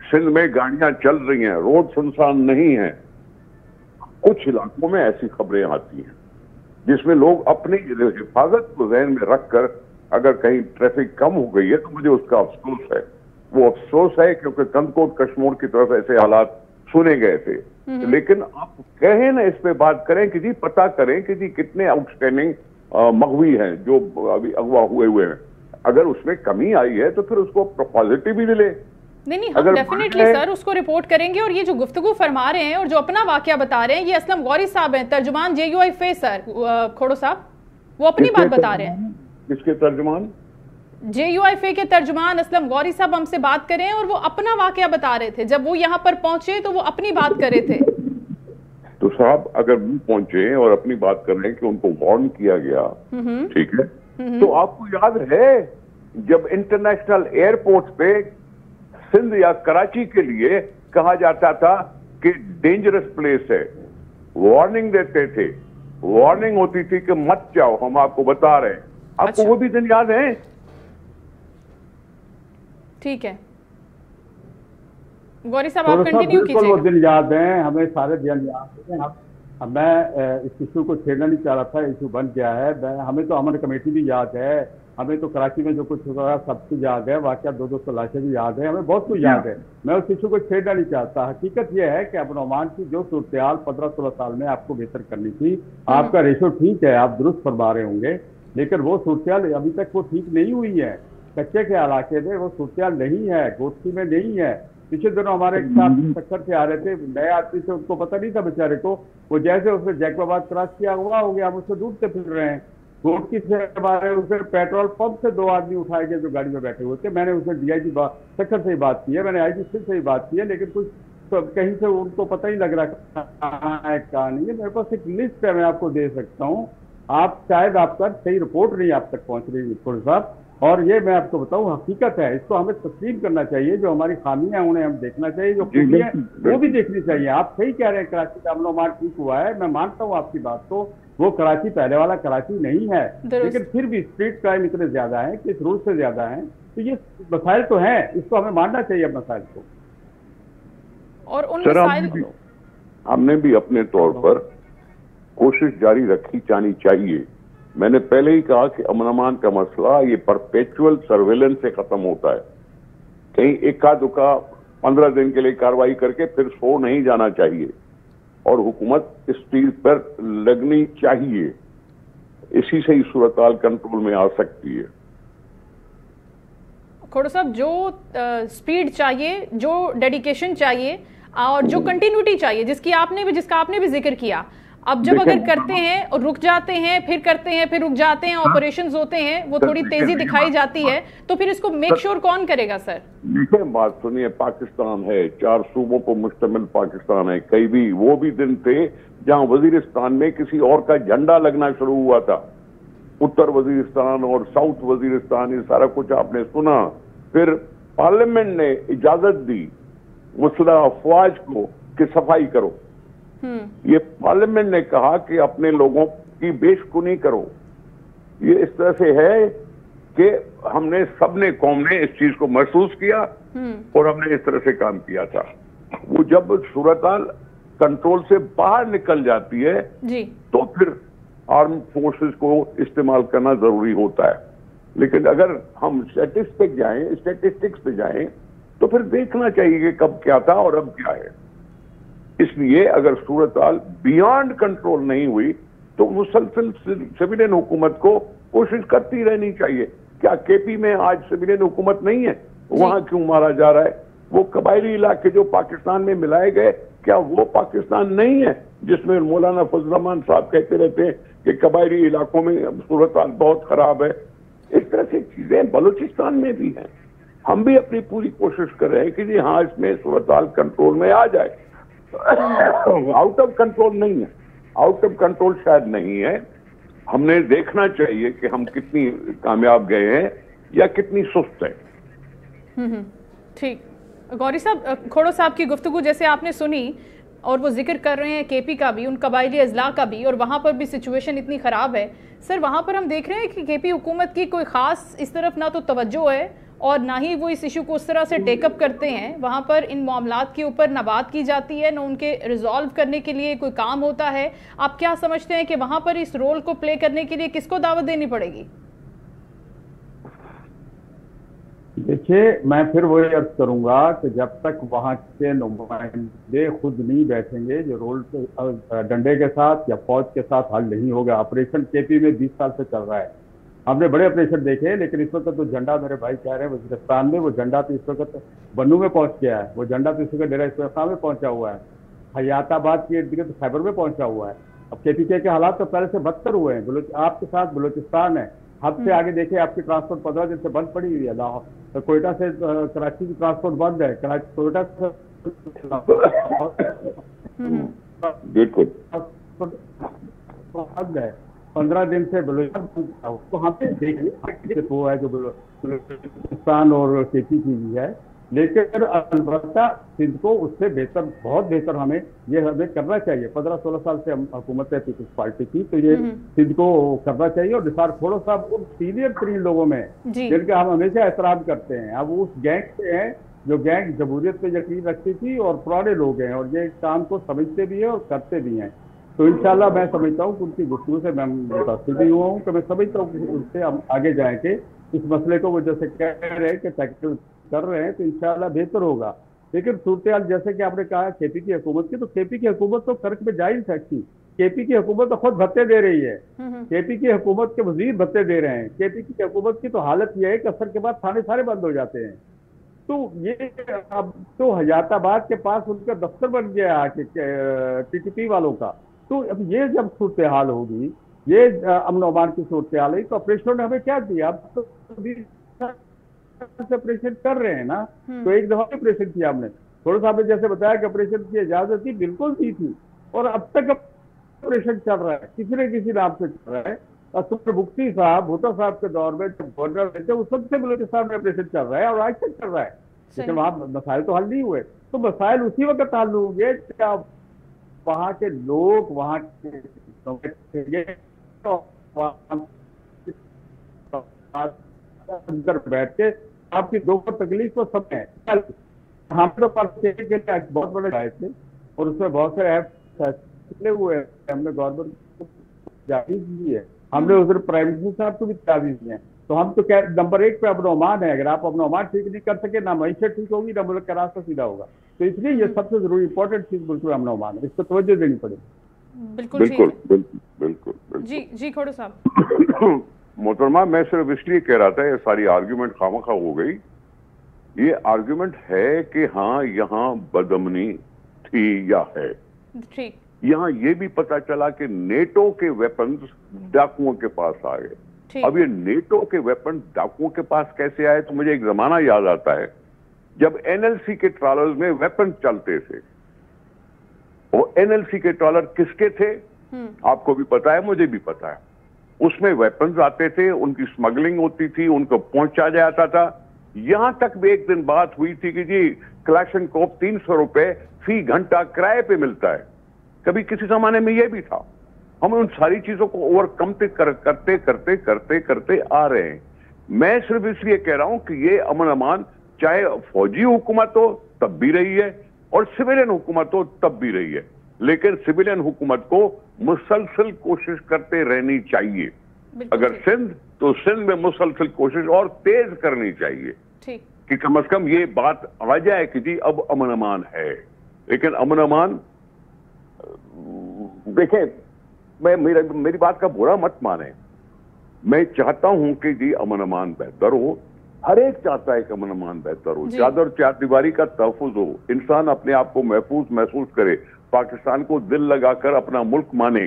सिंध में गाड़ियां चल रही हैं, रोड सुनसान नहीं है। कुछ इलाकों में ऐसी खबरें आती हैं जिसमें लोग अपनी हिफाजत को जहन में रखकर, अगर कहीं ट्रैफिक कम हो गई है तो मुझे उसका अफसोस है। वो अफसोस है क्योंकि कंदकोट कश्मीर की तरफ ऐसे हालात सुने गए थे। लेकिन आप कहें ना, इस पे बात करें कि जी पता करें कि जी कितने आउटस्टैंडिंग मगवी हैं जो अभी अगवा हुए हैं। अगर उसमें कमी आई है तो फिर उसको पॉजिटिव भी ले। नहीं, हम डेफिनेटली सर उसको रिपोर्ट करेंगे। और ये जो गुफ्तगू फरमा रहे हैं और जो अपना वाकया बता रहे हैं, ये असलम गौरी साहब हैं, तर्जुमान JUIF सर। खोड़ो साहब वो अपनी बात बता रहे हैं। किसके तर्जुमान? JUIF के तर्जुमान असलम गौरी साहब हमसे बात कर रहे हैं और वो अपना वाकया बता रहे थे। जब वो यहाँ पर पहुंचे तो वो अपनी बात कर रहे थे। तो साहब अगर वो पहुंचे और अपनी बात कर रहे हैं कि उनको वार्न किया गया, ठीक है, तो आपको याद है जब इंटरनेशनल एयरपोर्ट पे सिंध या कराची के लिए कहा जाता था कि डेंजरस प्लेस है, वार्निंग देते थे, वार्निंग होती थी कि मत जाओ, हम आपको बता रहे हैं। आपको वो भी दिन याद है? ठीक है गौरी साहब, आप कंटिन्यू कीजिए। वो दिन याद है, हमें सारे दिन याद है। मैं इस इशू को छेड़ना नहीं चाह रहा था, इशू बन गया है। हमें तो अमन कमेटी भी याद है, हमें तो कराची में जो कुछ हुआ सब कुछ याद है, वाकया 200 लाशें भी याद है, हमें बहुत कुछ याद है। मैं उस इशू को छेड़ना नहीं चाहता। हकीकत यह है कि अमन अमान की जो सूरत-ए-हाल 15-16 साल में आपको बेहतर करनी थी, आपका रेशो ठीक है, आप दुरुस्त फरमा रहे होंगे, लेकिन वो सूरत-ए-हाल अभी तक वो ठीक नहीं हुई है। कच्चे के इलाके में वो सूरत-ए-हाल नहीं है, गोश्ती में नहीं है। पिछले दिनों हमारे साथ चक्कर से आ रहे थे, नए आदमी से, उनको पता नहीं था बेचारे को, वो जैसे उसने जैकबाबाद क्रॉस किया हुआ हो गया, हम उससे डूबते फिर रहे हैं। गोटकी से हमारे उसे पेट्रोल पंप से 2 आदमी उठाए गए जो गाड़ी में बैठे हुए थे। मैंने उसे DIG चक्कर से ही बात की है, मैंने IG से ही बात की है, लेकिन कुछ तो कहीं से उनको पता ही लग रहा कहाँ है कहाँ नहीं है। मेरे पास एक लिस्ट है, मैं आपको दे सकता हूँ। आप शायद आपका सही रिपोर्ट नहीं आप तक पहुँच रही रिपोर्ट साहब। और ये मैं आपको बताऊं, हकीकत है, इसको हमें तस्लीम करना चाहिए। जो हमारी खामियां उन्हें हम देखना चाहिए, जो खूबियां वो भी देखनी चाहिए। आप सही कह रहे हैं, कराची का अमन-ओ-अमान ठीक हुआ है, मैं मानता हूँ आपकी बात को। वो कराची पहले वाला कराची नहीं है, लेकिन फिर भी स्ट्रीट क्राइम इतने ज्यादा है कि इस रूल से ज्यादा है। तो ये मसाइल तो हैं, इसको हमें मानना चाहिए मसाइल को। और उन मसाइल हमने भी अपने तौर पर कोशिश जारी रखी जानी चाहिए। मैंने पहले ही कहा कि अमन-अमान का मसला ये परपेचुअल सर्वेलेंस से खत्म होता है। कहीं इक्का दुक्का 15 दिन के लिए कार्रवाई करके फिर सो नहीं जाना चाहिए और हुकूमत इस चीज पर लगनी चाहिए। इसी से ही सूरत-हाल कंट्रोल में आ सकती है। खोड़ो साहब, जो स्पीड चाहिए, जो डेडिकेशन चाहिए और जो कंटिन्यूटी चाहिए, जिसका आपने भी जिक्र किया, अब जब अगर करते हैं और रुक जाते हैं, फिर करते हैं, फिर रुक जाते हैं, ऑपरेशंस होते हैं, वो थोड़ी तेजी दिखाई जाती है, तो फिर इसको मेक श्योर कौन करेगा सर? देखिए, बात सुनिए, पाकिस्तान है, 4 सूबों पर मुश्तमिल पाकिस्तान है। कई भी वो भी दिन थे जहां वजीरिस्तान में किसी और का झंडा लगना शुरू हुआ था। उत्तर वजीरिस्तान और साउथ वजीरिस्तान, ये सारा कुछ आपने सुना। फिर पार्लियामेंट ने इजाजत दी मुसल्लह अफवाज को कि सफाई करो। ये पार्लियामेंट ने कहा कि अपने लोगों की बेशकुनी करो। یہ اس طرح سے ہے کہ ہم نے سب نے قوم نے اس چیز کو محسوس کیا اور ہم نے اس طرح سے کام کیا تھا. وہ جب صورتحال کنٹرول سے باہر نکل جاتی ہے تو پھر آرم فورسز کو استعمال کرنا ضروری ہوتا ہے. لیکن اگر ہم اسٹیٹسٹکس پہ جائیں تو پھر دیکھنا چاہیے کہ کب کیا تھا اور اب کیا ہے. اس لیے اگر صورتحال بیانڈ کنٹرول نہیں ہوئی تو مسلسل سویلین حکومت کو کوشش کرتی رہنی چاہیے. کیا کے پی میں آج سویلین حکومت نہیں ہے؟ وہاں کیوں مارا جا رہا ہے؟ وہ قبائلی علاقے جو پاکستان میں ملائے گئے کیا وہ پاکستان نہیں ہے جس میں مولانا فضل الرحمان صاحب کہتے رہتے ہیں کہ قبائلی علاقوں میں صورتحال بہت خراب ہے؟ اس طرح سے چیزیں بلوچستان میں بھی ہیں. ہم بھی اپنی پوری کوشش کر رہے ہیں کہ جی ہاں اس میں صورتحال کنٹرول میں آ جائے. آؤٹ آف کنٹرول نہیں ہے, آؤٹ آف کنٹرول شاید نہیں ہے. ہم نے دیکھنا چاہیے کہ ہم کتنی کامیاب گئے ہیں یا کتنی سست ہے. ٹھیک. غوری صاحب, کھوڑو صاحب کی گفتگو جیسے آپ نے سنی اور وہ ذکر کر رہے ہیں کے پی کا بھی, ان قبائلی اضلاع کا بھی, اور وہاں پر بھی سچویشن اتنی خراب ہے. سر وہاں پر ہم دیکھ رہے ہیں کہ کے پی حکومت کی کوئی خاص اس طرف نہ تو توجہ ہے اور نہ ہی وہ اس ایشو کو اس طرح سے ٹیک اپ کرتے ہیں. وہاں پر ان معاملات کے اوپر نہ بات کی جاتی ہے, نہ ان کے ریزالو کرنے کے لیے کوئی کام ہوتا ہے. آپ کیا سمجھتے ہیں کہ وہاں پر اس رول کو پلے کرنے کے لیے کس کو دعوت دینی پڑے گی؟ دیکھیے, میں پھر وہی عرض کروں گا کہ جب تک وہاں کے نمائندے خود نہیں بیٹھیں گے, جو رول ڈنڈے کے ساتھ یا فوج کے ساتھ حل نہیں ہوگا. آپریشن کے پی میں 20 سال سے چل رہا ہے. ہم نے بڑے آپریشن دیکھے, لیکن اس وقت تو جھنڈا, میرے بھائی کہہ رہے ہیں وزیرستان میں, وہ جھنڈا تو اس وقت بنو میں پہنچ گیا ہے. وہ جھنڈا تو اس وقت ڈیرہ اسماعیل خان میں پہنچا ہوا ہے. حیات آباد کے ارد گرد خیبر میں پہنچا ہوا ہے. اب کے پی کے حالات تو پہلے سے بدتر ہوئے ہیں. آپ کے ساتھ بلوچستان ہے, حد سے آگے دیکھیں آپ کی ٹرانسپورٹ 15 دن سے بند پڑی ہوئی ہے. کوئٹہ سے کراچی کی ٹرانسپورٹ بند ہے. کوئٹہ سے بند ہے. 15 دن سے بلوچستان تو ہم نے دیکھیے وہ ہے جو بلوچستان اور کے پی کی بھی ہے. لیکن البتہ سندھ کو اس سے بہتر, بہت بہتر ہمیں کرنا چاہیے. 15-16 سال سے ہم حکومت ہے پیپلز پارٹی کی, تو یہ سندھ کو کرنا چاہیے. اور نثار کھوڑو صاحب ان سینئر ترین لوگوں میں جن کا ہم ہمیشہ احترام کرتے ہیں. اب اس گینگ سے ہیں جو گینگ جمہوریت پہ یقین رکھتی تھی, اور پرانے لوگ ہیں اور یہ کام کو سمجھتے بھی ہیں اور کرتے بھی ہیں. تو انشاءاللہ میں سمجھتا ہوں کہ ان کی گفتگو سے میں متاثر بھی ہوا ہوں کہ میں سمجھتا ہوں کہ ان سے ہم آگے جائیں کہ اس مسئلے کو وہ جیسے کہہ رہے ہیں کہ ٹیکل کر رہے ہیں تو انشاءاللہ بہتر ہوگا. لیکن صورتحال جیسے کہ آپ نے کہا کے پی کی حکومت کی, تو کے پی کی حکومت تو فرق میں جا ہی نہیں سکتی. کے پی کی حکومت تو خود بھتے دے رہی ہے. کے پی کی حکومت کے وزیر بھتے دے رہے ہیں. کے پی کی حکومت کی تو حالت یہ ہے کہ اثر کے بعد تھانے سارے بند ہو جاتے ہیں. تو یہ اب تو حیات آباد کے پاس ان کا دفتر بن گیا ٹی ٹی پی والوں کا. تو اب یہ جب صورتحال ہوگی, یہ امن و امان کی صورتحال ہے, تو آپریشنوں نے ہمیں کیا دیا؟ اب تو آپریشن کر رہے ہیں نا. تو ایک دفعہ آپریشن کیا ہم نے, تھوڑا صاحب نے جیسے بتایا کہ آپریشن کی اجازت تھی, بالکل دی تھی, اور اب تک آپریشن چل رہا ہے, کسی نہ کسی نام سے چل رہا ہے. اور مفتی صاحب بھٹو صاحب کے دور میں جب گورنر رہے تھے, اس وقت سے بلوچستان میں آپریشن چل رہا ہے اور آج تک چل رہا ہے. لیکن وہاں مسائل تو حل نہیں ہوئے. تو مسائل اسی وقت حل ہوں گے کیا وہاں کے لوگ وہاں کے اندر بیٹھ کے آپ کی دکھ اور تکلیف کو سمجھیں. ہم تو بہت بڑے آئے تھے اور اس میں بہت سارے فیصلے ہوئے ہیں. ہم نے گورنمنٹ کو تجاویز دی ہے, ہم نے ادھر پرائم منسٹر صاحب کو بھی تجاویز دی ہیں. تو ہم تو نمبر 1 پہ امن و امان ہے. اگر آپ امن و امان ٹھیک نہیں کر سکے, نہ معیشت ٹھیک ہوگی, نہ ملک کا راستہ سیدھا ہوگا. تو اس لیے یہ سب سے ضروری امپورٹنٹ چیز ملک میں امن و امان ہے, اس کو توجہ دینی پڑے گی. بالکل. جی کھوڑو صاحب. محترمہ, میں صرف اس لیے کہہ رہا تھا یہ ساری آرگیومنٹ خواہ ہو گئی. یہ آرگیومنٹ ہے کہ ہاں یہاں بدامنی تھی یا ہے. یہاں یہ بھی پتا چلا کہ نیٹو کے ویپنز ڈاکوؤں کے پاس آ گئے. اب یہ نیٹو کے ویپن ڈاکوؤں کے پاس کیسے آئے؟ تو مجھے ایک زمانہ یاد آتا ہے جب این ایل سی کے ٹرالرز میں ویپن چلتے تھے. اور این ایل سی کے ٹرالر کس کے تھے آپ کو بھی پتا ہے, مجھے بھی پتا ہے. اس میں ویپنز آتے تھے, ان کی سمگلنگ ہوتی تھی, ان کو پہنچا جاتا تھا. یہاں تک بھی ایک دن بات ہوئی تھی کہ جی کلاشن کوپ 300 روپے فی گھنٹہ کرائے پہ ملتا ہے. کبھی کسی زمانے میں یہ بھی تھا. हम उन सारी चीजों को ओवरकम करते आ रहे हैं। मैं सिर्फ इसलिए कह रहा हूं कि ये अमन अमान चाहे फौजी हुकूमत हो तब भी रही है और सिविलियन हुकूमत हो तब भी रही है, लेकिन सिविलियन हुकूमत को मुसलसल कोशिश करते रहनी चाहिए। अगर सिंध तो सिंध में मुसलसल कोशिश और तेज करनी चाहिए कि कम से कम ये बात आ जाए कि जी अब अमन अमान है। लेकिन अमन अमान देखें, मेरी बात का बुरा मत माने, मैं चाहता हूं कि जी अमन अमान बेहतर हो, हर एक चाहता है कि अमन अमान बेहतर हो, चादर चार दीवारी का तहफुज हो, इंसान अपने आप को महफूज महसूस करे, पाकिस्तान को दिल लगाकर अपना मुल्क माने,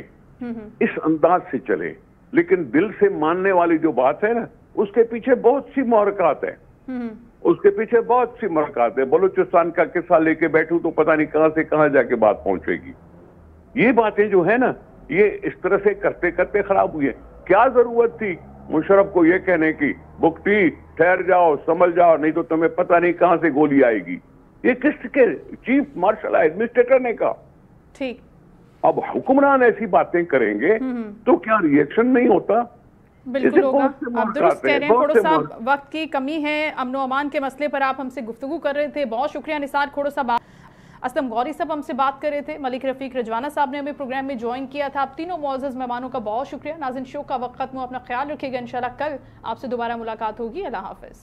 इस अंदाज से चले। लेकिन दिल से मानने वाली जो बात है ना, उसके पीछे बहुत सी मुहरकात है, उसके पीछे बहुत सी मुहरकात है। बलूचिस्तान का किस्सा लेके बैठूं तो पता नहीं कहां से कहां जाके बात पहुंचेगी। ये बातें जो है ना, ये इस तरह से करते करते खराब हुई है। क्या जरूरत थी मुशर्रफ को ये कहने की, बुकटी ठहर जाओ, संभल जाओ, नहीं तो तुम्हें पता नहीं कहां से गोली आएगी। ये किसके, चीफ मार्शल एडमिनिस्ट्रेटर ने कहा। ठीक, अब हुक्मरान ऐसी बातें करेंगे तो क्या रिएक्शन नहीं होता? बिल्कुल होगा। आप दुरुस्त कह रहे हैं। खोड़ो साहब, वक्त की कमी है, अमन अमान के मसले पर आप हमसे गुफ्तगू कर रहे थे। बहुत शुक्रिया निसार खोड़ो साहब। असलम गौरी साहब हमसे बात कर रहे थे, मलिक रफीक रिजवाना साहब ने हमें प्रोग्राम में ज्वाइन किया था। आप तीनों मुअज़्ज़ज़ मेहमानों का बहुत शुक्रिया। नाज़रीन, शो का वक्त खत्म हो, अपना ख्याल रखिएगा। इंशाल्लाह कल आपसे दोबारा मुलाकात होगी। अल्लाह हाफ़िज़।